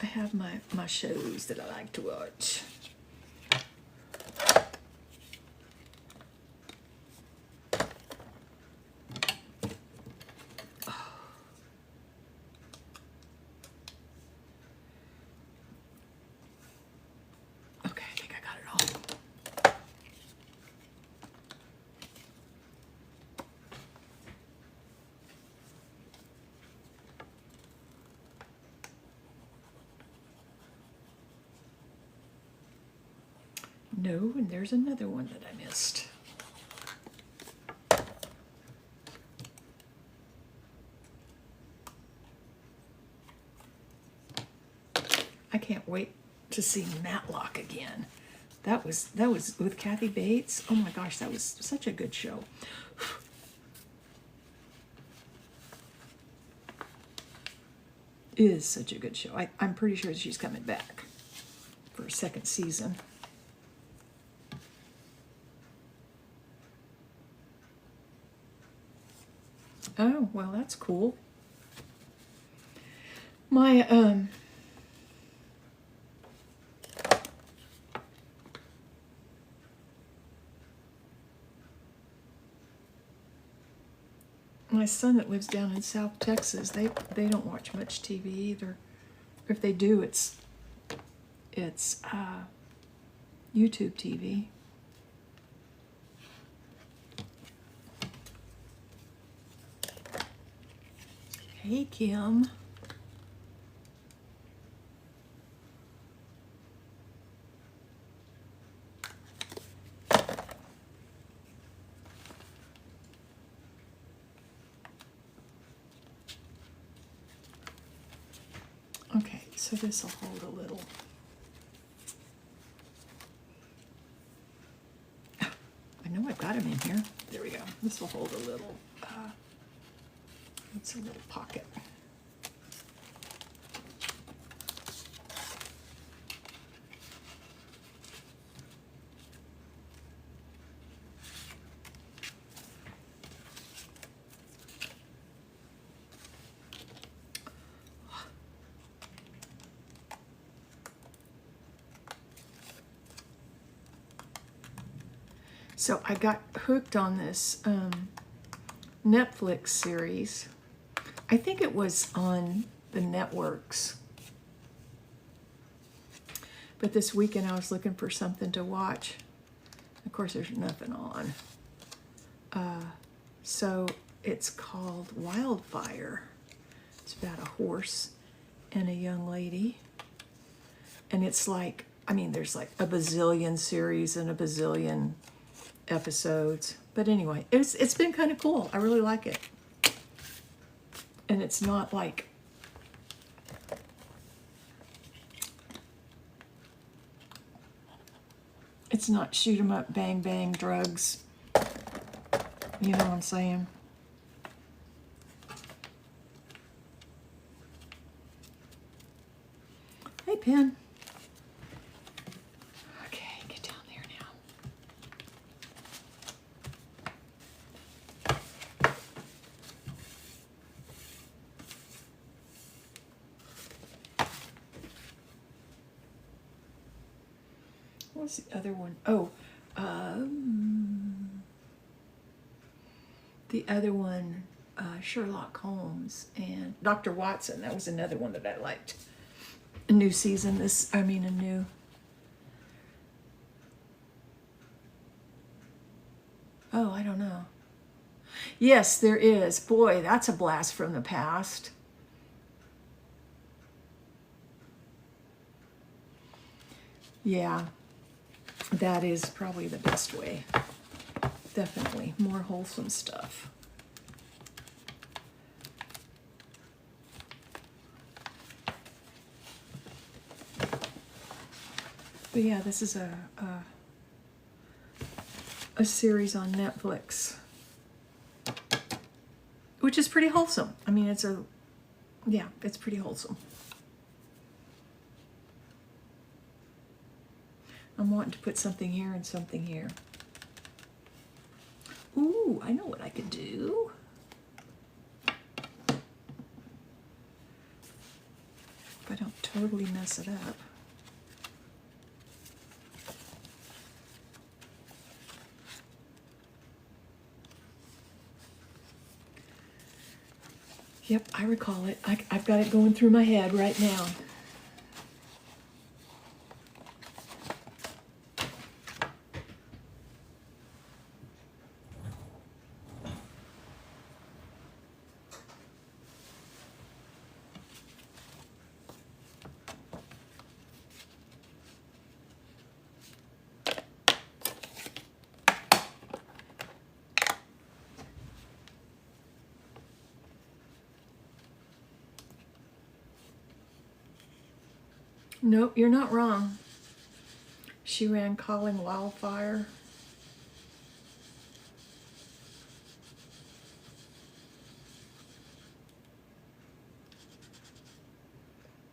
I have my shows that I like to watch. Okay, I think I got it all. No, and there's another one that I missed. I can't wait to see Matlock again. That was with Kathy Bates. Oh my gosh, that was such a good show. Is such a good show. I'm pretty sure she's coming back for a second season. Oh, well, that's cool. My my son that lives down in South Texas, they don't watch much TV either. If they do, it's YouTube TV. Hey, Kim. Okay, so this will hold a little. I know I've got them in here. There we go. This will hold a little. It's a little pocket. So I got hooked on this Netflix series. I think it was on the networks. But this weekend I was looking for something to watch. Of course, there's nothing on. So it's called Wildfire. It's about a horse and a young lady. And it's like, I mean, there's like a bazillion series and a bazillion episodes. But anyway, it's been kind of cool. I really like it. And it's not like it's not shoot 'em up, bang bang, drugs. You know what I'm saying? Hey, Pen. Okay, get down there now. What's the other one? Oh, the other one, Sherlock Holmes and Dr. Watson. That was another one that I liked. A new season. A new. Oh, I don't know. Yes, there is. Boy, that's a blast from the past. Yeah, that is probably the best way. Definitely more wholesome stuff. But yeah, this is a series on Netflix, which is pretty wholesome. I mean, it's pretty wholesome. I'm wanting to put something here and something here. Ooh, I know what I could do. If I don't totally mess it up. Yep, I recall it. I've got it going through my head right now. Nope, you're not wrong. She ran calling wildfire.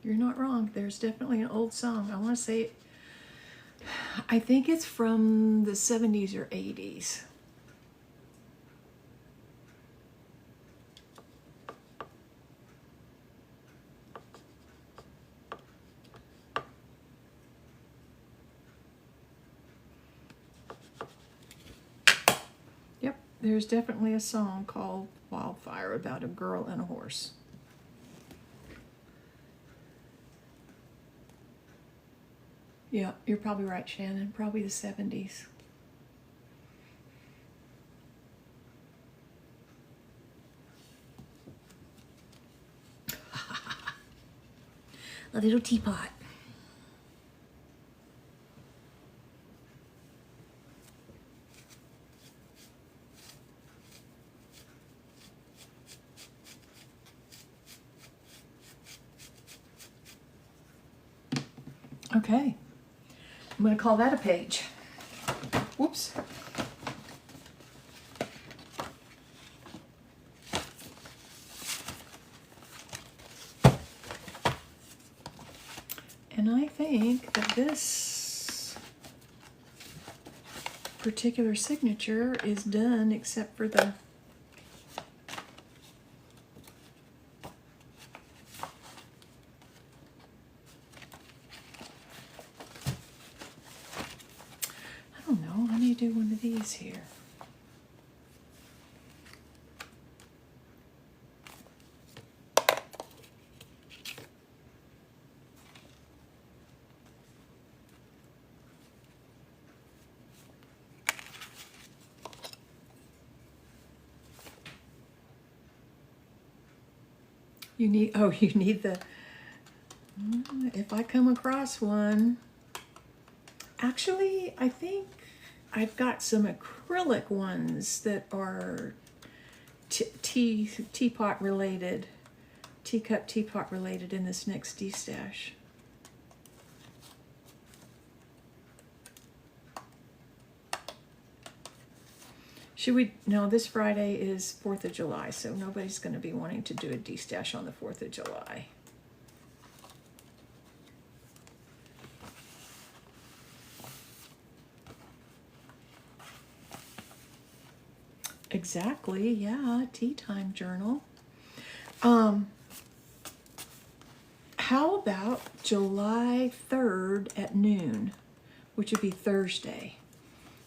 You're not wrong. There's definitely an old song. I want to say, I think it's from the 70s or 80s. Yep, there's definitely a song called Wildfire. there about a girl and a horse. Yeah, you're probably right, Shannon. Probably the 70s. A little teapot. Okay, I'm going to call that a page. Whoops. And I think that this particular signature is done except for the I don't know, I may do one of these here. You need, oh, you need the, if I come across one, actually, I think I've got some acrylic ones that are teapot related, teacup teapot related in this next D-stash. Should we, no, this Friday is 4th of July, so nobody's going to be wanting to do a D-stash on the 4th of July. Exactly, yeah, tea time journal. How about July 3rd at noon, which would be Thursday?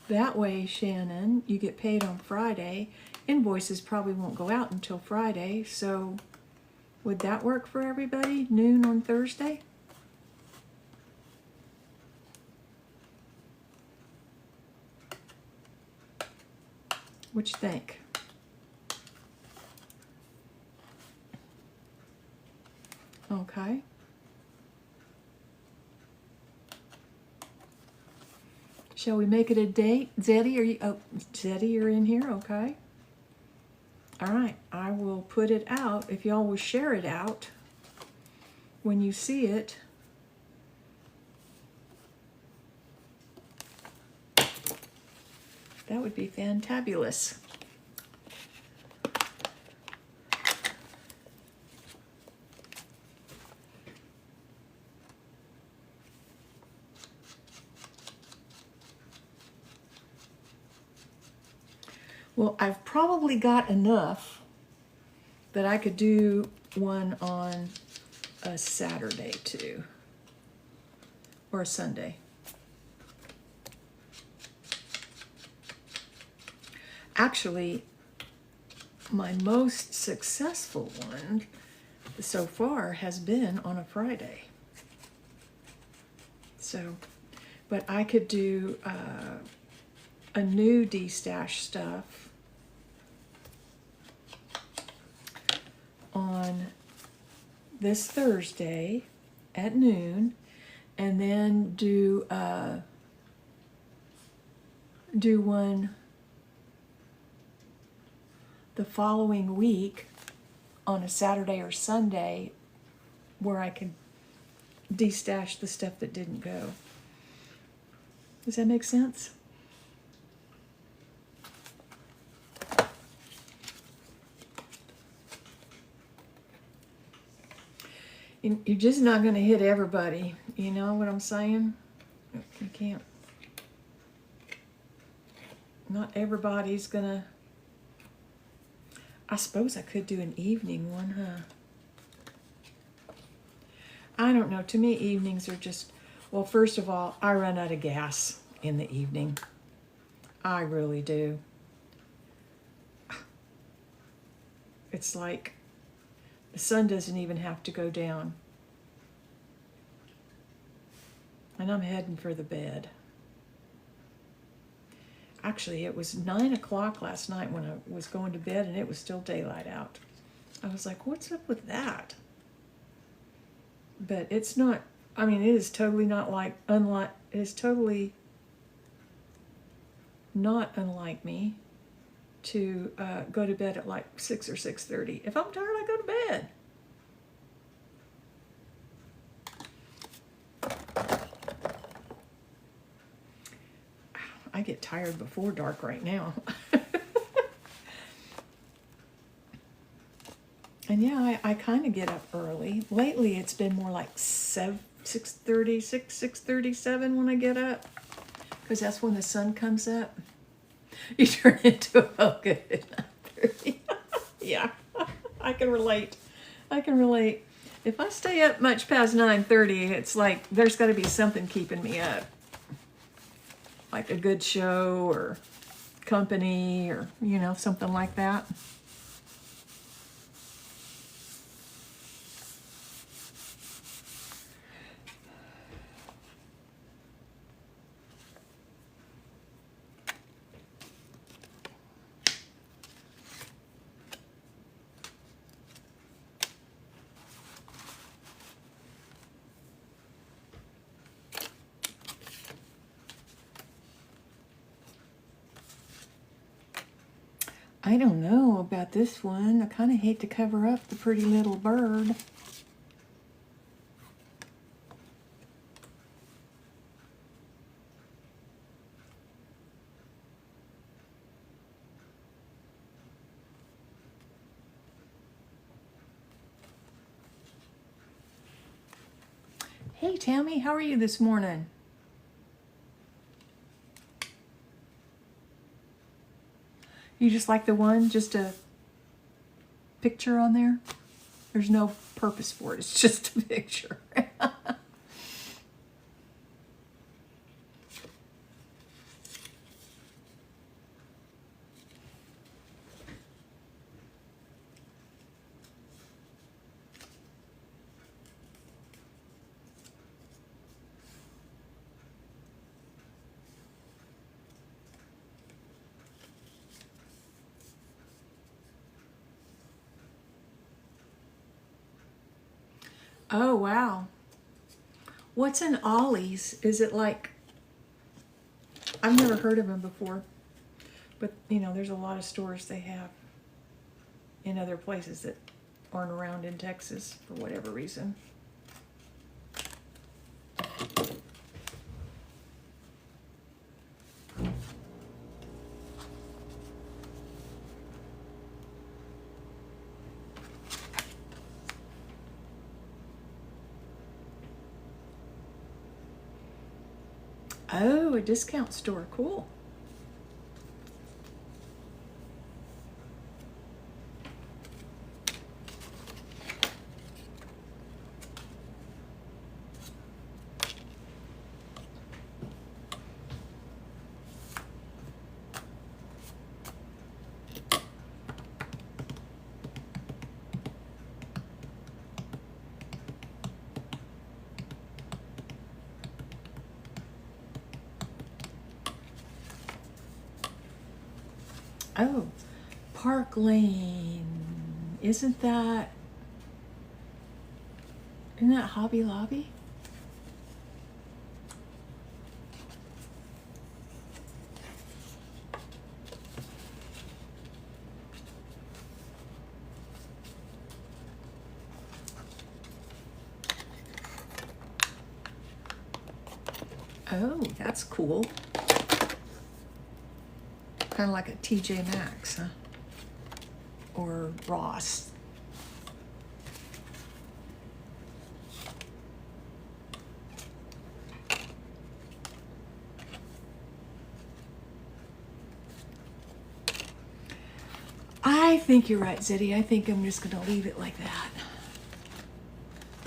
That way, Shannon, you get paid on Friday. Invoices probably won't go out until Friday, so would that work for everybody? Noon on Thursday? What you think? Okay. Shall we make it a date? Zeddy, are you, oh, Zeddy, you're in here, okay. All right, I will put it out. If y'all will share it out when you see it. That would be fantabulous. Well, I've probably got enough that I could do one on a Saturday too, or a Sunday. Actually, my most successful one so far has been on a Friday. So, but I could do a new D-stash stuff on this Thursday at noon, and then do one the following week on a Saturday or Sunday where I can de-stash the stuff that didn't go. Does that make sense? You're just not going to hit everybody. You know what I'm saying? You can't. Not everybody's going to. I suppose I could do an evening one, huh? I don't know. To me, evenings are just, well, first of all, I run out of gas in the evening. I really do. It's like the sun doesn't even have to go down. And I'm heading for the bed. Actually, it was 9 o'clock last night when I was going to bed and it was still daylight out. I was like, what's up with that? But it's not, I mean, it is totally not like, it is totally not unlike me to go to bed at like 6 or 6:30. If I'm tired, I go to bed. I get tired before dark right now. And yeah, I kind of get up early. Lately, it's been more like 6:30, 6:37 when I get up, because that's when the sun comes up. You turn into a good at 9:30. Yeah, I can relate. I can relate. If I stay up much past 9:30, it's like there's got to be something keeping me up, like a good show or company or, you know, something like that. I don't know about this one. I kind of hate to cover up the pretty little bird. Hey, Tammy, how are you this morning? You just like the one, just a picture on there? There's no purpose for it. It's just a picture. Oh, wow. What's an Ollie's? Is it like, I've never heard of them before, but you know, there's a lot of stores they have in other places that aren't around in Texas for whatever reason. Oh, a discount store. Cool. Oh, Park Lane. Isn't that Hobby Lobby? Oh, that's cool. Kind of like a TJ Maxx, huh? Or Ross. I think you're right, Zeddy. I think I'm just going to leave it like that.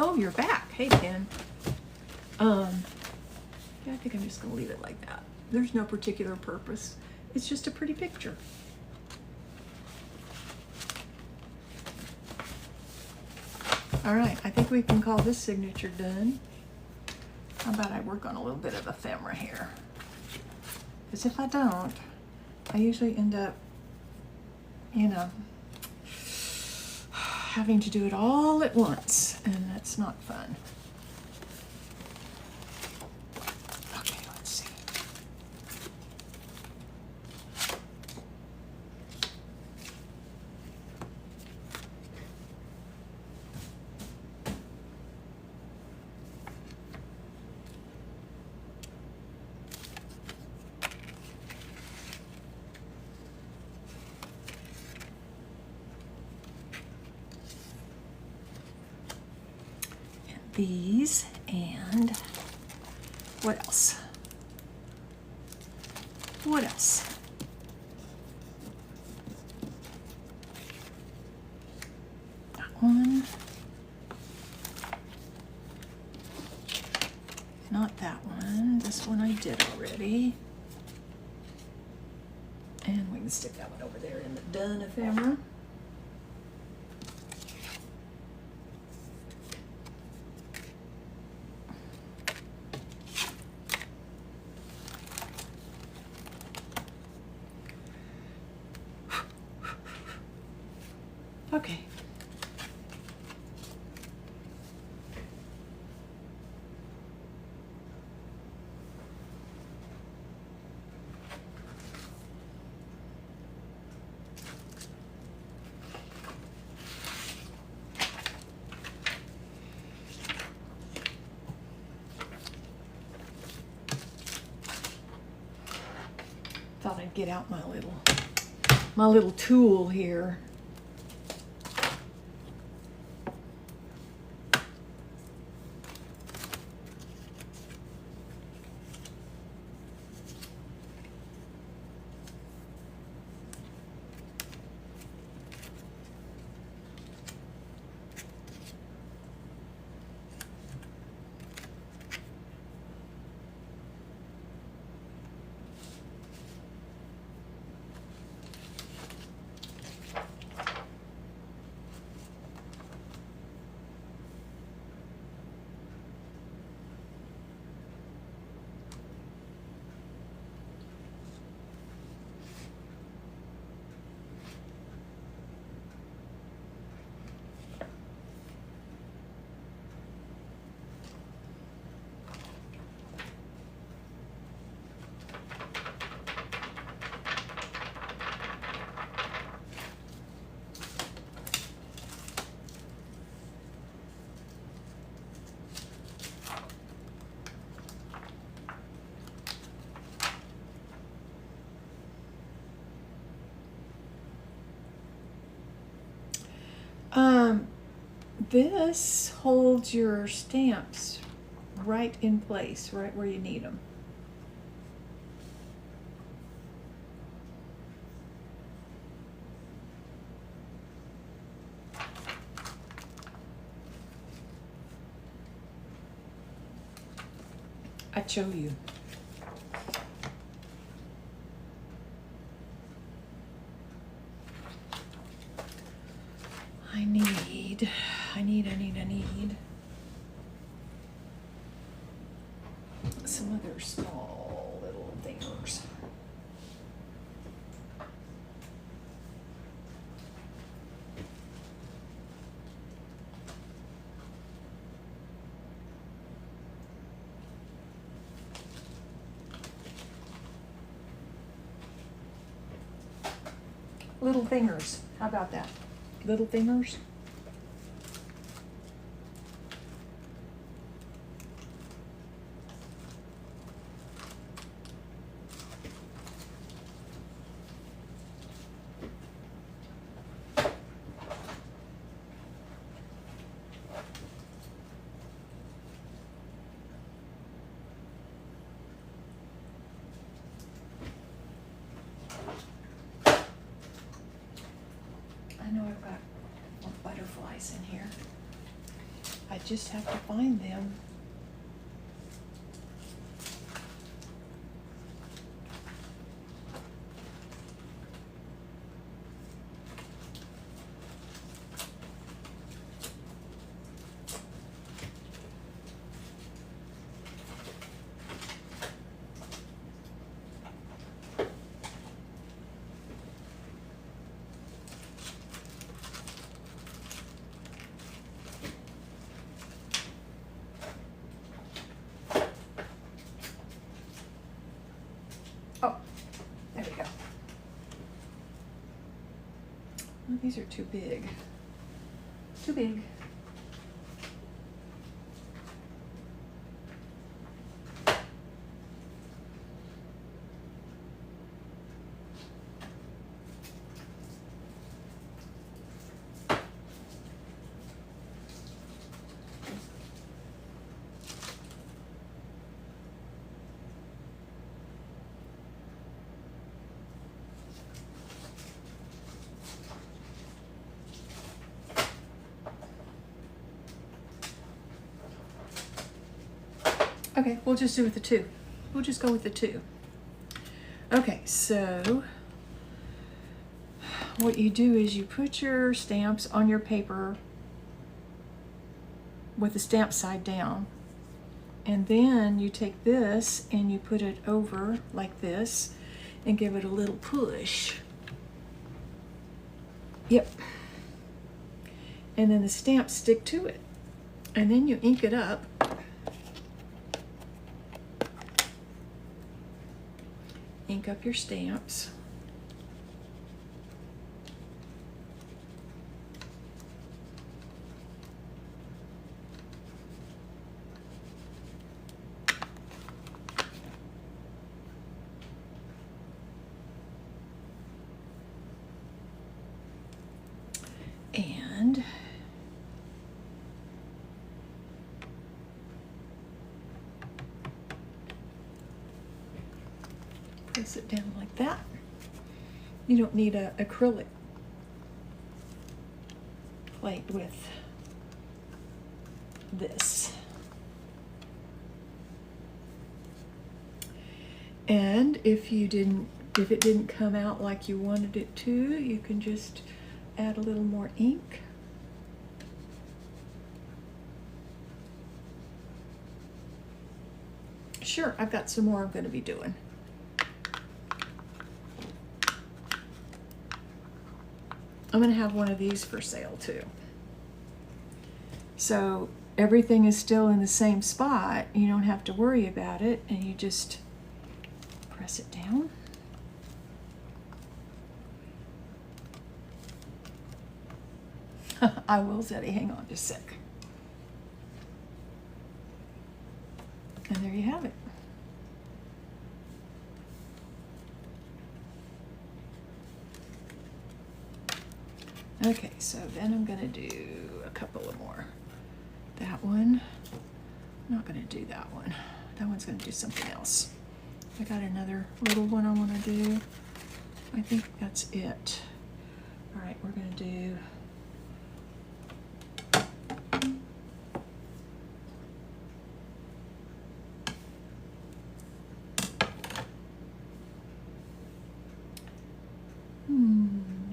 Oh, you're back. Hey, Ken. Yeah, I think I'm just going to leave it like that. There's no particular purpose. It's just a pretty picture. All right, I think we can call this signature done. How about I work on a little bit of ephemera here? Because if I don't, I usually end up, you know, having to do it all at once, and that's not fun. Okay, let's see. These, and what else? What else? That one. Not that one. This one I did already. And we can stick that one over there in the done ephemera. Okay. Thought I'd get out my little tool here. This holds your stamps right in place, right where you need them. I'd show you. I need some other small little thingers. Little fingers. How about that? Little fingers. I know I've got more butterflies in here. I just have to find them. These are too big. Too big. Okay, we'll just do with the two. We'll just go with the two. Okay, so what you do is you put your stamps on your paper with the stamp side down, and then you take this and you put it over like this and give it a little push. Yep. And then the stamps stick to it. And then you ink it up. Ink up your stamps. And press it down like that. You don't need an acrylic plate with this. And if it didn't come out like you wanted it to, you can just add a little more ink. Sure, I've got some more I'm going to be doing. I'm going to have one of these for sale too. So everything is still in the same spot. You don't have to worry about it, and you just press it down. I will, Zeddy. Hang on just a sec. And there you have it. Okay, so then I'm going to do a couple of more. That one, I'm not going to do that one. That one's going to do something else. I got another little one I want to do. I think that's it. All right, we're going to do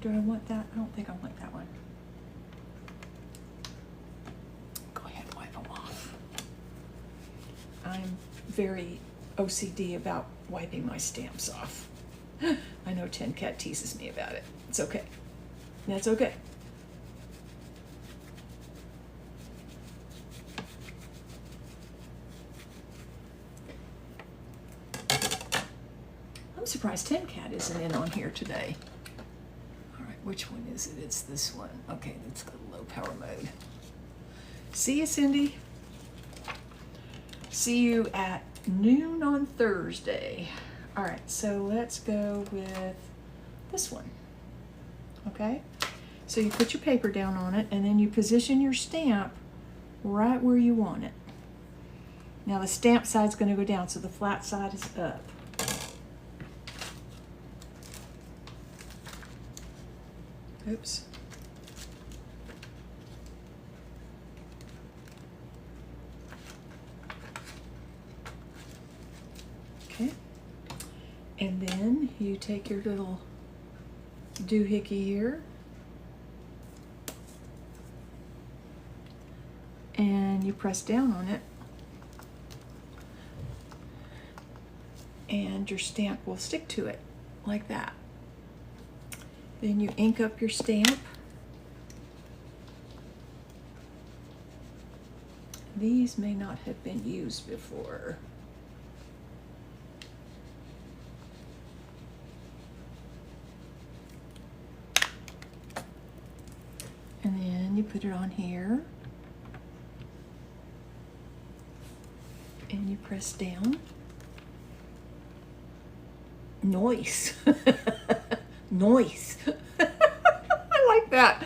do I want that? I don't think I want that one. Go ahead and wipe them off. I'm very OCD about wiping my stamps off. I know Tin Cat teases me about it. It's okay. That's okay. I'm surprised Tin Cat isn't in on here today. All right, which one is it? It's this one. Okay, let's go to low power mode. See you, Cindy. See you at noon on Thursday. All right, so let's go with this one. Okay, so you put your paper down on it, and then you position your stamp right where you want it. Now the stamp side's going to go down, so the flat side is up. Oops. Okay. And then you take your little doohickey here and you press down on it, and your stamp will stick to it like that. Then you ink up your stamp. These may not have been used before. then you put it on here. And you press down. Noise. Noise. I like that.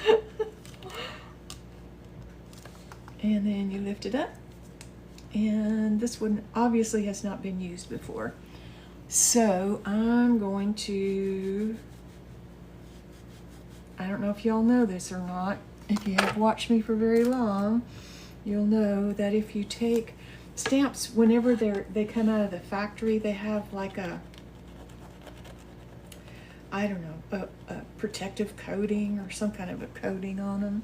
And then you lift it up. And this one obviously has not been used before. So I'm going to, I don't know if y'all know this or not. If you have watched me for very long, you'll know that if you take stamps, whenever they come out of the factory, they have like a, I don't know, a protective coating or some kind of a coating on them.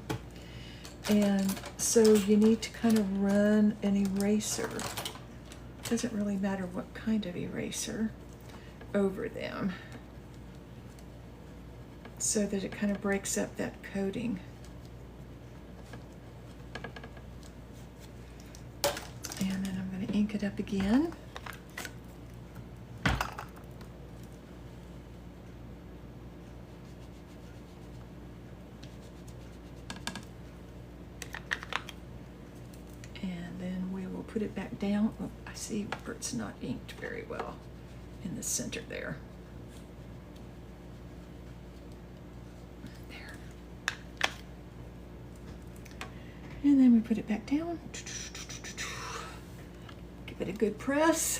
And so you need to kind of run an eraser, doesn't really matter what kind of eraser, over them so that it kind of breaks up that coating. And then I'm going to ink it up again. Put it back down. Oh, I see where it's not inked very well in the center there. There. And then we put it back down. Give it a good press.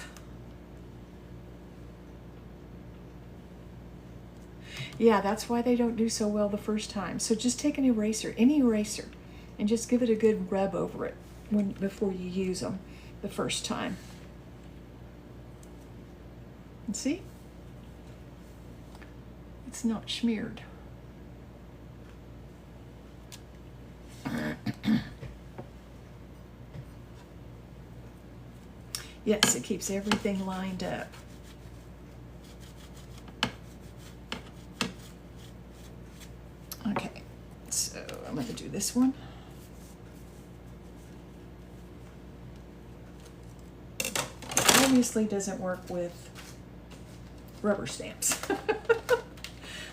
Yeah, that's why they don't do so well the first time. So just take an eraser, any eraser, and just give it a good rub over it before you use them the first time. And see? It's not smeared. Yes, it keeps everything lined up. Okay, so I'm going to do this one. Obviously doesn't work with rubber stamps.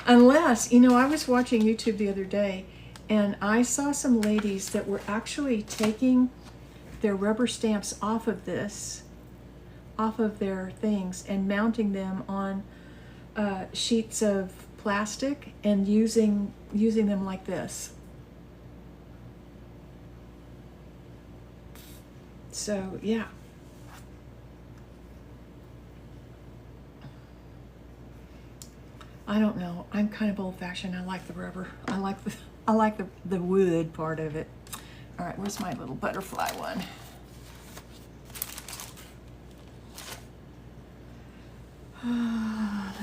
Unless, you know, I was watching YouTube the other day and I saw some ladies that were actually taking their rubber stamps off of this, off of their things, and mounting them on sheets of plastic and using them like this. So yeah. I don't know. I'm kind of old-fashioned. I like the rubber. I like the wood part of it. All right, where's my little butterfly one?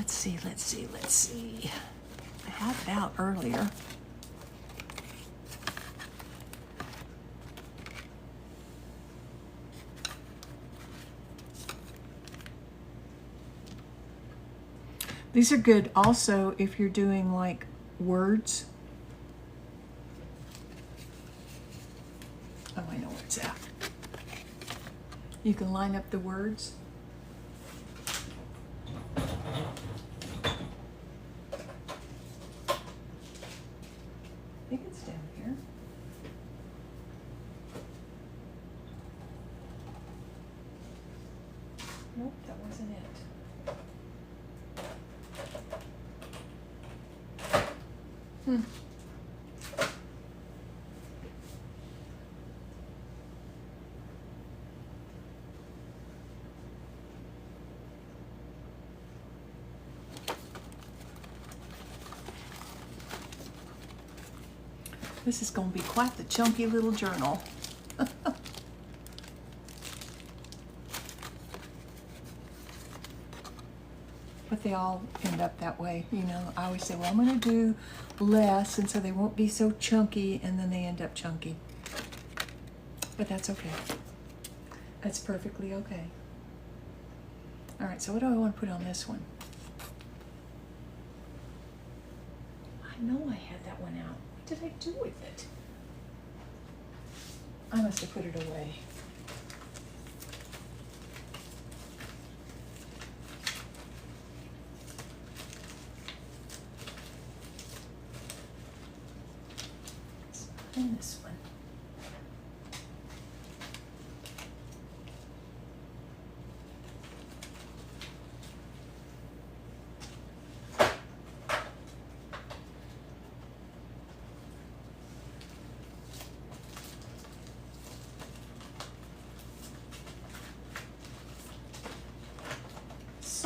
Let's see. I had it out earlier. These are good also if you're doing like words. Oh, I know where it's at. You can line up the words. I think it's down here. Nope, that wasn't it. This is going to be quite the chunky little journal. But they all end up that way. You know, I always say, well, I'm going to do less, and so they won't be so chunky, and then they end up chunky. But that's okay. That's perfectly okay. All right, so what do I want to put on this one? I know I had that one out. What did I do with it? I must have put it away. Let's find this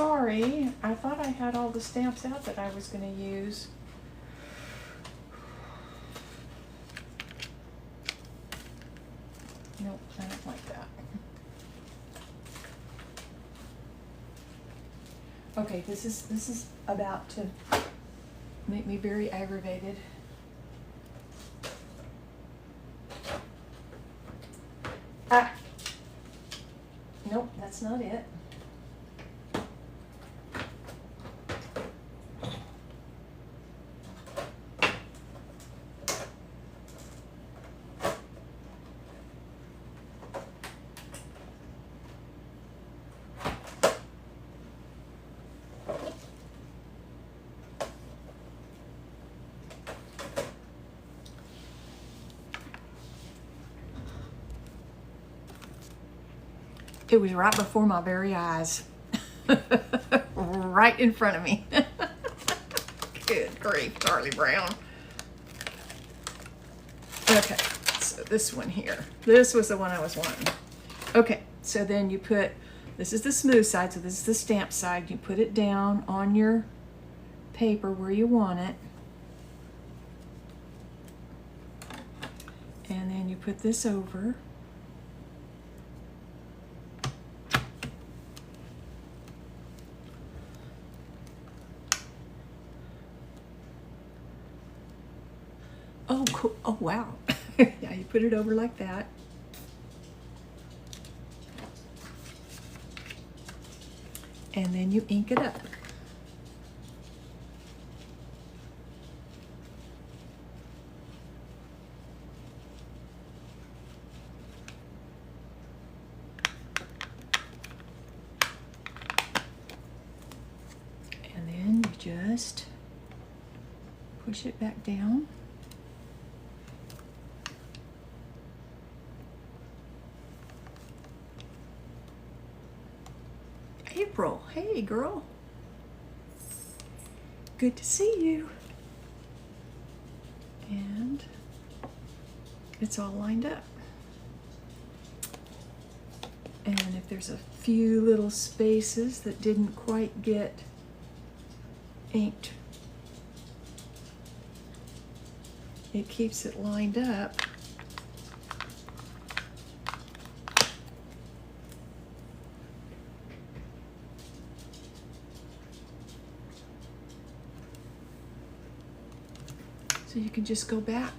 sorry. I thought I had all the stamps out that I was going to use. Nope, I don't like that. Okay, this is about to make me very aggravated. Ah. Nope, that's not it. It was right before my very eyes. Right in front of me. Good grief, Charlie Brown. Okay, so this one here. This was the one I was wanting. Okay, so then you put, this is the smooth side, so this is the stamp side. You put it down on your paper where you want it. And then you put this over. Oh, cool. Oh, wow. Yeah, you put it over like that. And then you ink it up. And then you just push it back down. April, hey girl. Good to see you. And it's all lined up. And if there's a few little spaces that didn't quite get inked, it keeps it lined up. So you can just go back.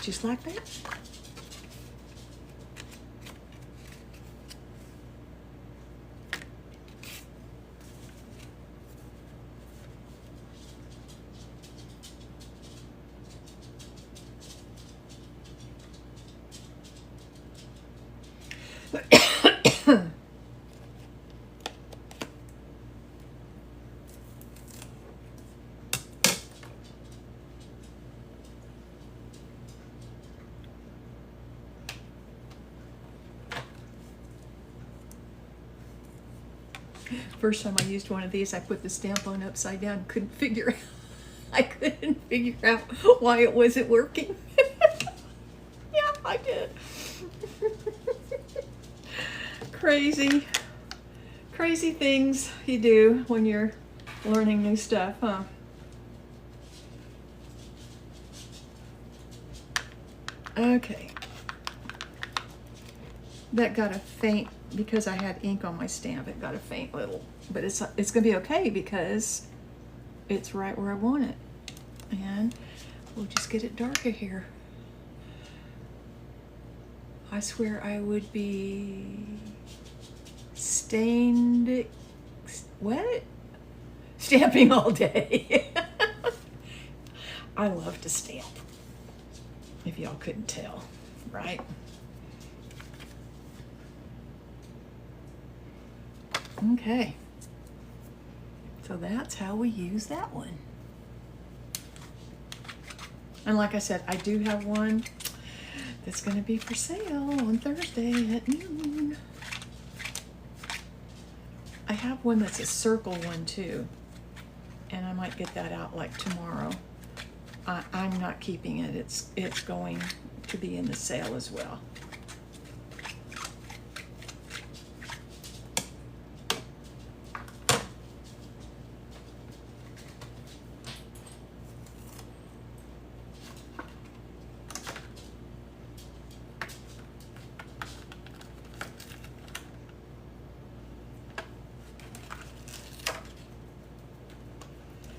Just like that. First time I used one of these, I put the stamp on upside down. Couldn't figure out why it wasn't working. Yeah, I did. Crazy things you do when you're learning new stuff, huh? Okay. That got a faint, because I had ink on my stamp, it got a faint little, but it's gonna be okay because it's right where I want it. And we'll just get it darker here. I swear I would be stamping all day. I love to stamp, if y'all couldn't tell, right? Okay, so that's how we use that one. And like I said, I do have one that's going to be for sale on Thursday at noon. I have one that's a circle one too. and I might get that out like tomorrow. I'm not keeping it. It's going to be in the sale as well.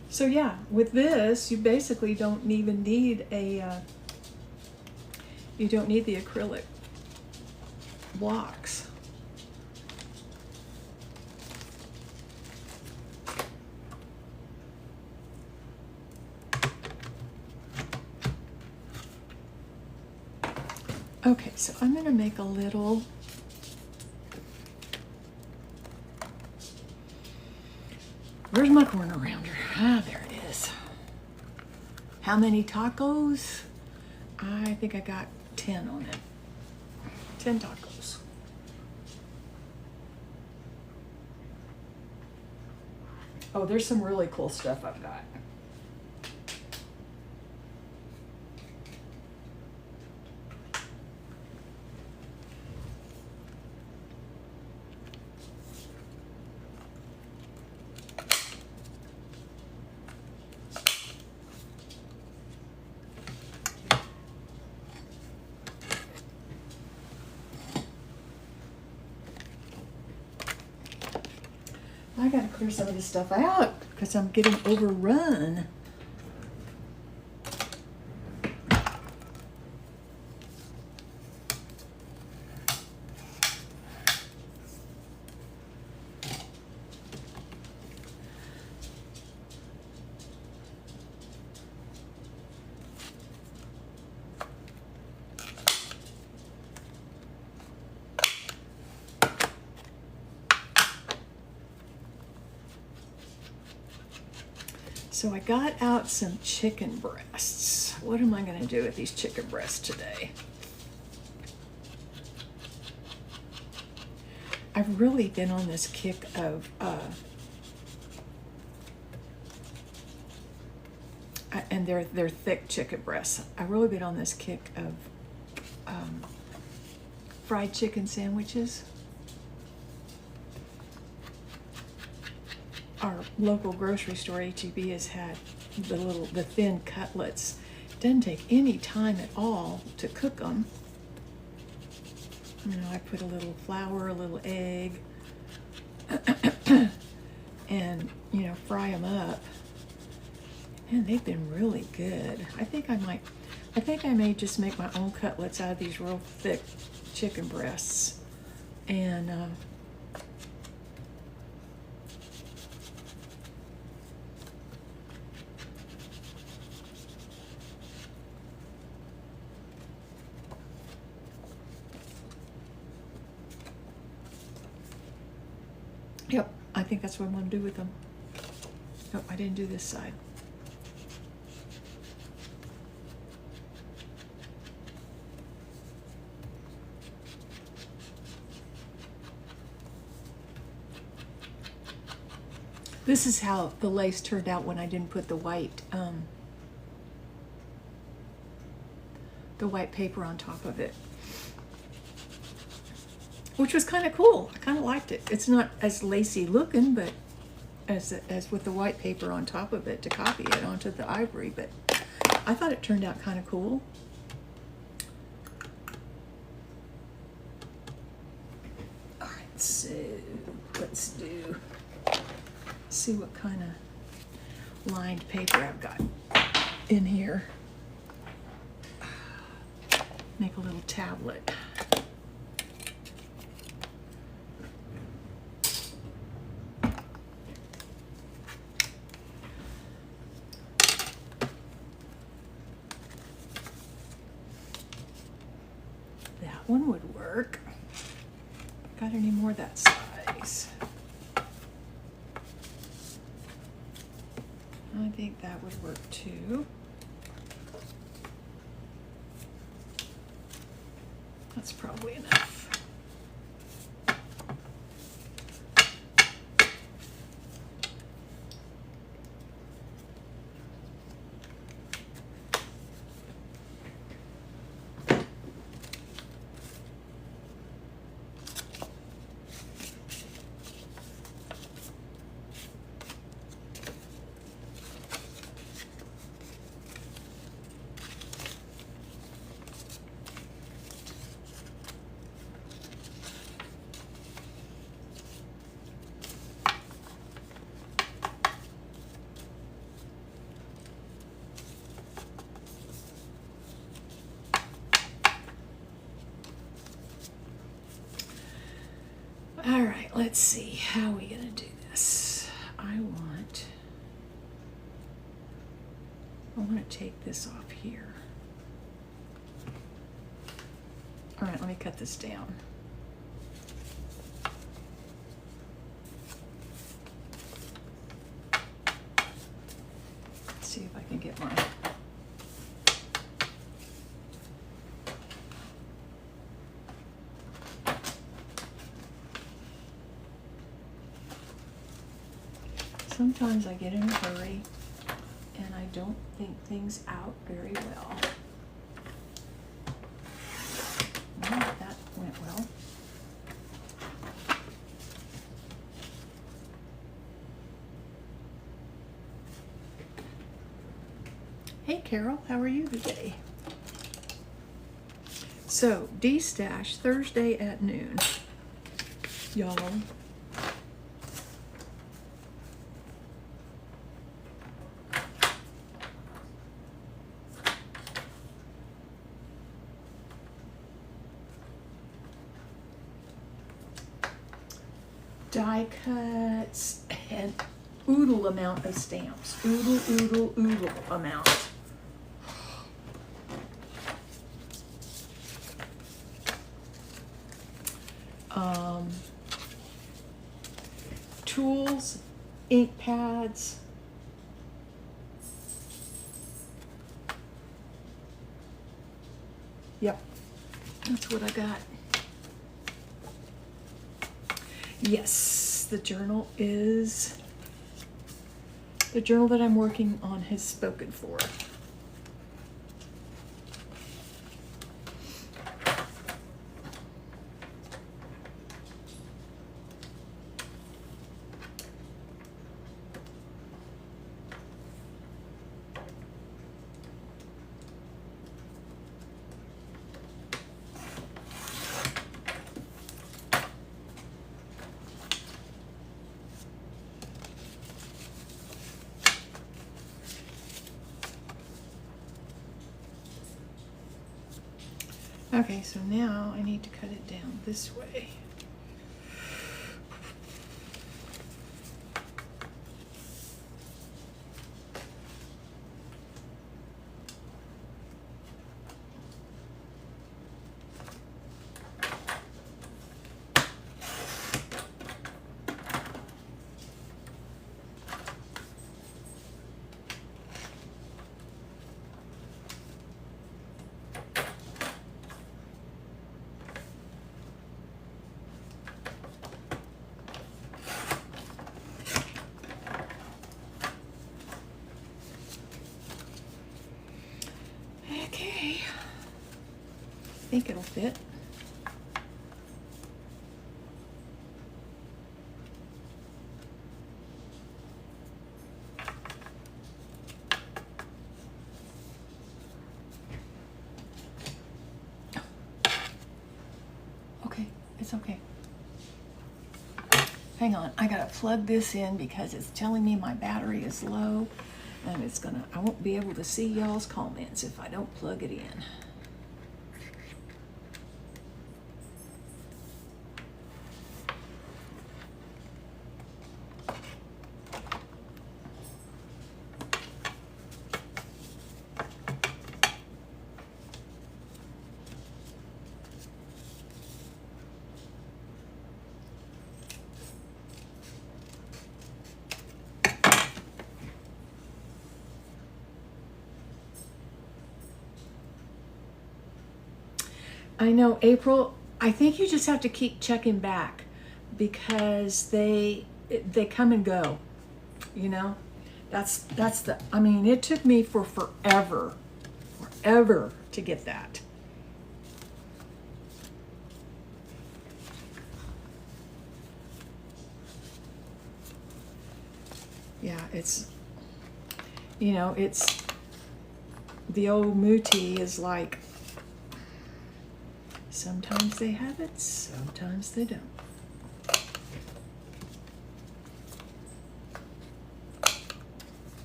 So yeah, with this, you basically don't even need you don't need the acrylic blocks. Okay, so I'm gonna make a little where's my corner rounder? Ah, there it is. How many tacos? I think I got 10 on it. 10 tacos. Oh, there's some really cool stuff I've got. I gotta clear some of this stuff out because I'm getting overrun. So I got out some chicken breasts. What am I gonna do with these chicken breasts today? I've really been on this kick of, and they're thick chicken breasts. I've really been on this kick of fried chicken sandwiches. Our local grocery store, H-E-B, has had the thin cutlets. Doesn't take any time at all to cook them. You know, I put a little flour, a little egg, and, you know, fry them up. And they've been really good. I think I may just make my own cutlets out of these real thick chicken breasts. And, yep, I think that's what I'm going to do with them. Oh, I didn't do this side. This is how the lace turned out when I didn't put the white paper on top of it, which was kind of cool. I kind of liked it. It's not as lacy looking, but as with the white paper on top of it to copy it onto the ivory. But I thought it turned out kind of cool. All right, so let's see what kind of lined paper I've got in here. Make a little tablet. That one would work. Got any more that size? I think that would work too. That's probably enough. All right, let's see. How are we gonna do this? I want to take this off here. All right, let me cut this down. Let's see if I can get my sometimes I get in a hurry and I don't think things out very well. Well, that went well. Hey Carol, how are you today? So, D-Stash, Thursday at noon. Y'all. Die cuts and oodle amount of stamps. Oodle amount. Tools, ink pads. Yep, that's what I got. Yes, the journal that I'm working on has spoken for. Okay, so now I need to cut it down this way. Okay, I think it'll fit. Okay, it's okay. Hang on, I gotta plug this in because it's telling me my battery is low. And I won't be able to see y'all's comments if I don't plug it in. I know, April, I think you just have to keep checking back because they come and go, you know? I mean, it took me forever to get that. Yeah, it's the old Muti is like, sometimes they have it, sometimes they don't.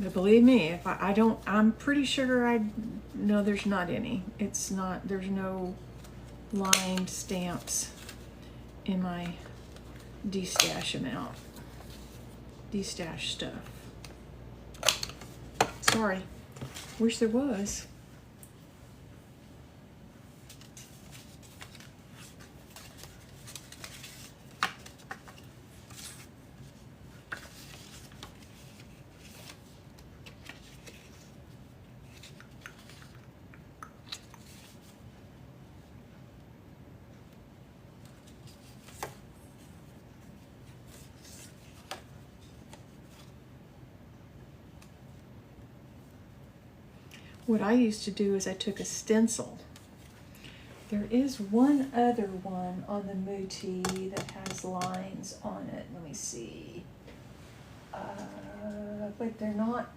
But believe me, if I don't, I'm pretty sure no, there's not any. There's no lined stamps in my de-stash them out. De-stash stuff. Sorry. Wish there was. What I used to do is I took a stencil. There is one other one on the Muti that has lines on it. Let me see. But they're not.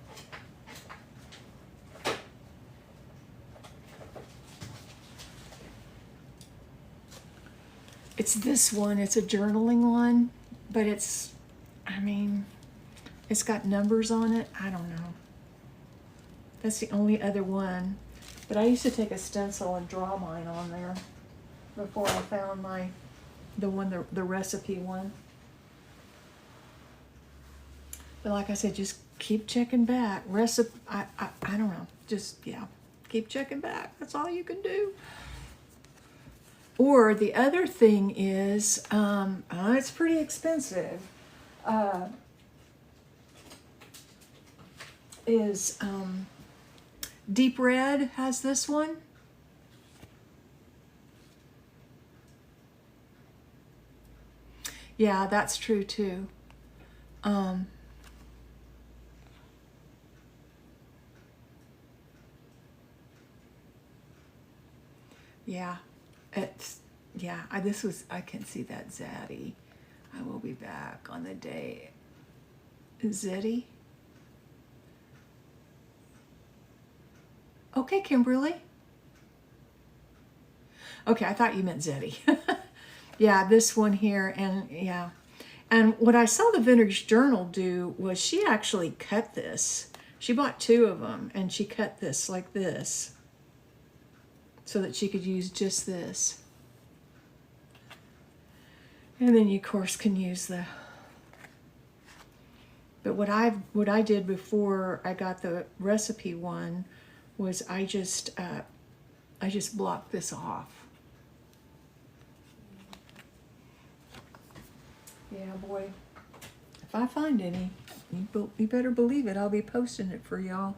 It's this one. It's a journaling one, but it's, I mean, it's got numbers on it. I don't know. That's the only other one. But I used to take a stencil and draw mine on there before I found the recipe one. But like I said, just keep checking back. I don't know. Just, yeah, keep checking back. That's all you can do. Or the other thing is, it's pretty expensive, Deep Red has this one. Yeah, that's true too. Yeah, I can see that Zaddy. I will be back on the day. Zeddy? Okay, Kimberly. Okay, I thought you meant Zeddy. Yeah, this one here, and yeah. And what I saw the Vintage Journal do was she actually cut this. She bought 2 of them, and she cut this like this so that she could use just this. And then you, of course, can use the... But what I did before I got the recipe one was I just blocked this off. Yeah, boy. If I find any, you better believe it. I'll be posting it for y'all.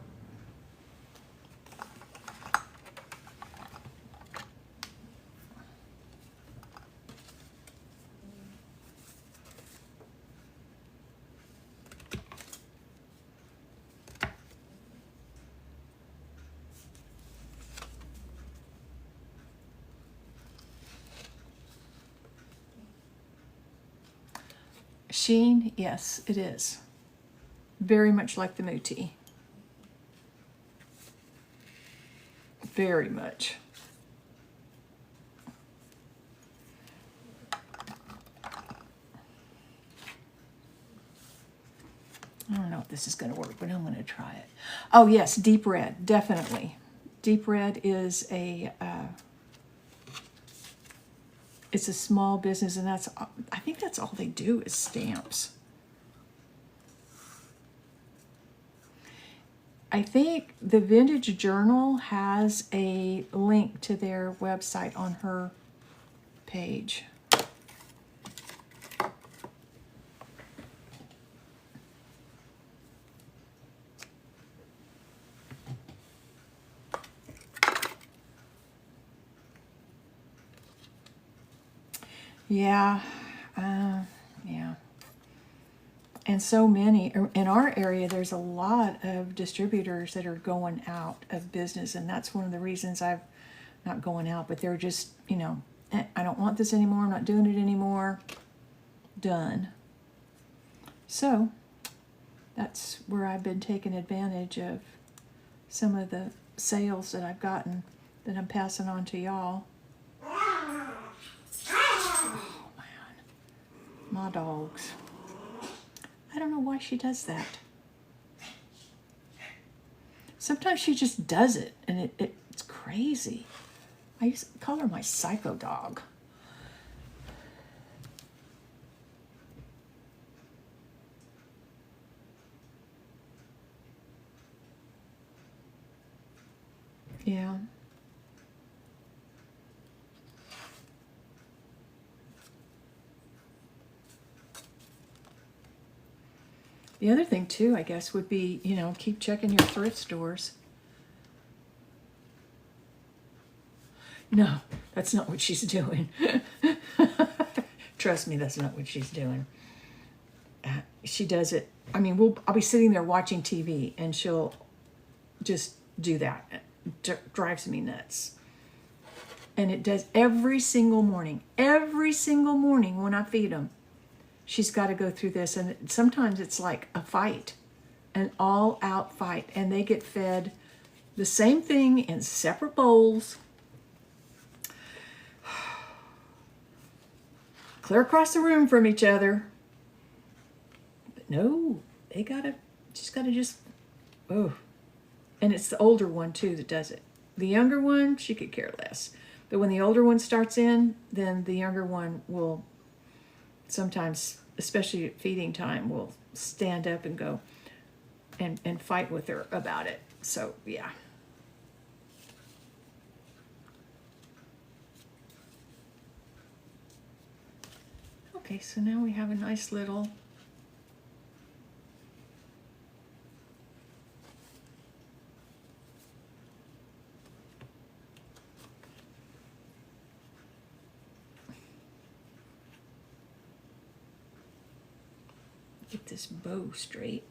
Sheen, yes, it is. Very much like the Muti. Very much. I don't know if this is going to work, but I'm going to try it. Oh, yes, Deep Red, definitely. Deep Red is it's a small business, and I think that's all they do is stamps. I think the Vintage Journal has a link to their website on her page. Yeah, yeah. And so many, in our area, there's a lot of distributors that are going out of business, and that's one of the reasons not going out, but they're just, I don't want this anymore, I'm not doing it anymore, done. So, that's where I've been taking advantage of some of the sales that I've gotten that I'm passing on to y'all. My dogs. I don't know why she does that. Sometimes she just does it, and it's crazy. I used to call her my psycho dog. Yeah. The other thing too, I guess, would be, keep checking your thrift stores. No, that's not what she's doing. Trust me, that's not what she's doing. She does it. I mean, I'll be sitting there watching TV, and she'll just do that. It drives me nuts. And it does every single morning. Every single morning when I feed them, she's got to go through this. And sometimes it's like a fight, an all-out fight. And they get fed the same thing in separate bowls, clear across the room from each other. But no, she's got to just, oh. And it's the older one too that does it. The younger one, she could care less. But when the older one starts in, then the younger one will sometimes, especially at feeding time, will stand up and go and fight with her about it. So, yeah. Okay, so now we have a nice little get this bow straight.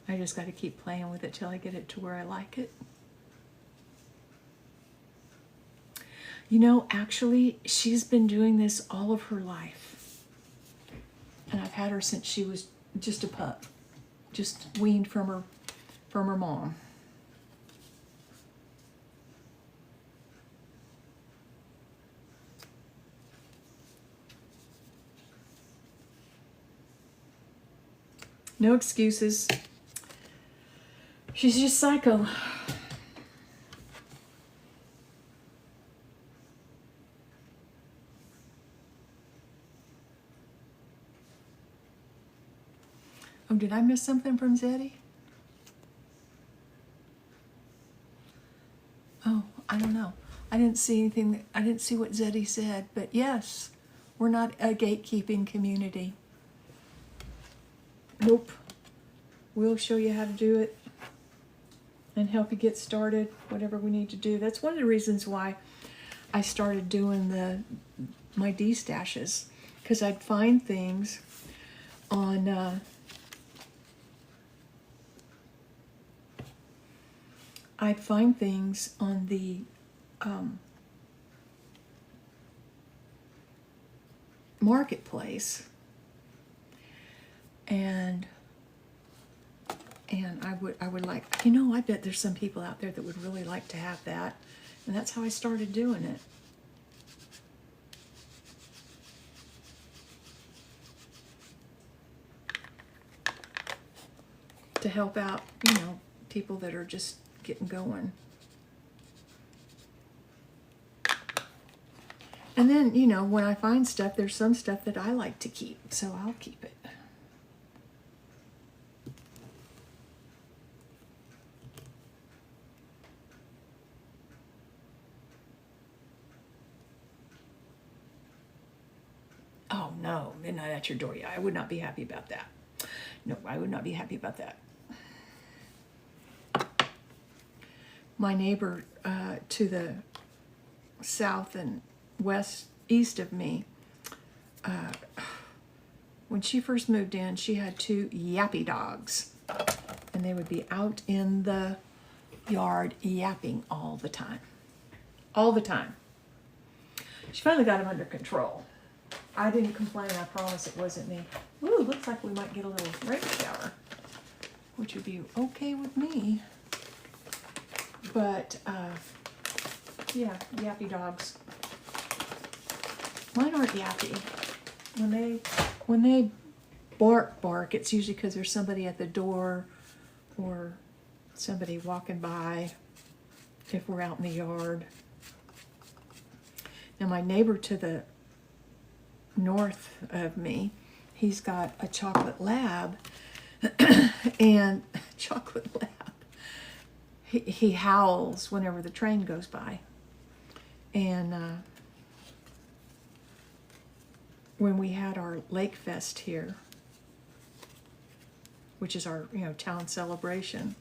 I just got to keep playing with it till I get it to where I like it. Actually, she's been doing this all of her life. And I've had her since she was just a pup, just weaned from her mom. No excuses. She's just psycho. Oh, did I miss something from Zeddy? Oh, I don't know. I didn't see anything. I didn't see what Zeddy said, but yes, we're not a gatekeeping community. Nope. We'll show you how to do it and help you get started, whatever we need to do. That's one of the reasons why I started doing my D-stashes, because I'd find things on the marketplace, and I would like, I bet there's some people out there that would really like to have that, and that's how I started doing it. To help out, people that are just getting going. And then, when I find stuff, there's some stuff that I like to keep, so I'll keep it. Oh, no, midnight at your door. Yeah, I would not be happy about that. No, I would not be happy about that. My neighbor to the south and east of me, when she first moved in, she had 2 yappy dogs, and they would be out in the yard yapping all the time. All the time. She finally got them under control. I didn't complain, I promise it wasn't me. Ooh, looks like we might get a little rain shower, which would be okay with me. But, yeah, yappy dogs. Mine aren't yappy. When they bark, it's usually because there's somebody at the door, or somebody walking by if we're out in the yard. Now my neighbor to the north of me, he's got a chocolate lab, and chocolate lab, he howls whenever the train goes by. And when we had our Lake Fest here, which is our town celebration,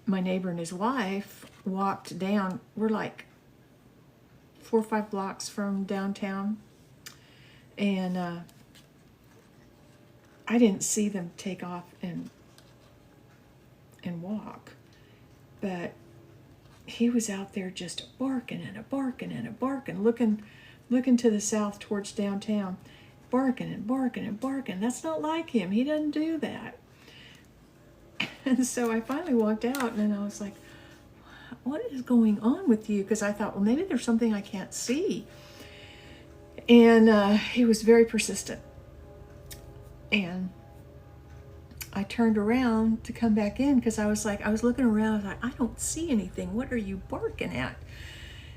my neighbor and his wife walked down. We're like 4 or 5 blocks from downtown, and I didn't see them take off and walk, but he was out there just barking and a barking and a barking, looking to the south towards downtown, barking and barking and barking. That's not like him. He doesn't do that. And so I finally walked out, and I was like, what is going on with you? Because I thought, well, maybe there's something I can't see. And he was very persistent. And I turned around to come back in because I was looking around. I was like, I don't see anything. What are you barking at?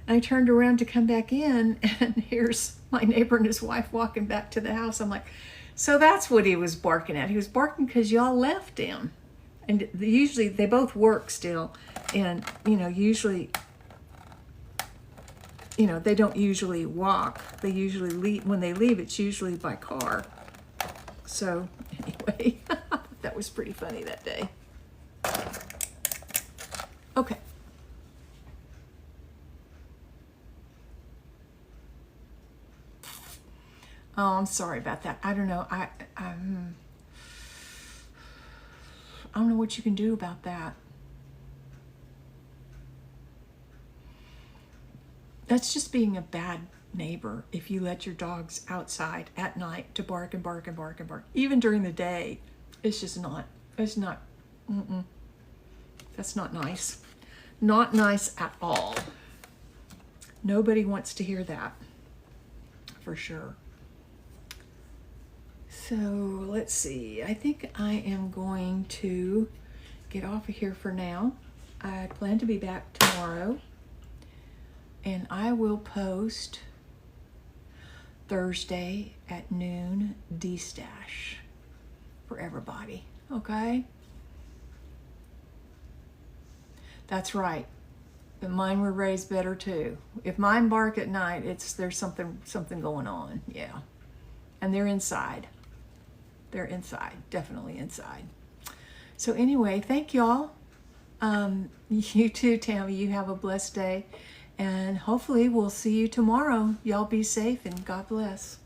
And I turned around to come back in, and here's my neighbor and his wife walking back to the house. I'm like, so that's what he was barking at. He was barking because y'all left him. And usually they both work still. And, usually, they don't usually walk. They usually leave. When they leave, it's usually by car. So anyway, that was pretty funny that day. Okay. Oh, I'm sorry about that. I don't know. I don't know what you can do about that. That's just being a bad neighbor if you let your dogs outside at night to bark and bark and bark and bark. Even during the day, it's not, that's not nice. Not nice at all. Nobody wants to hear that, for sure. So let's see, I think I am going to get off of here for now. I plan to be back tomorrow, and I will post Thursday at noon D-Stash for everybody, okay? That's right. But mine were raised better too. If mine bark at night, there's something going on, yeah. And they're inside. They're inside, definitely inside. So anyway, thank y'all. You too, Tammy. You have a blessed day. And hopefully we'll see you tomorrow. Y'all be safe and God bless.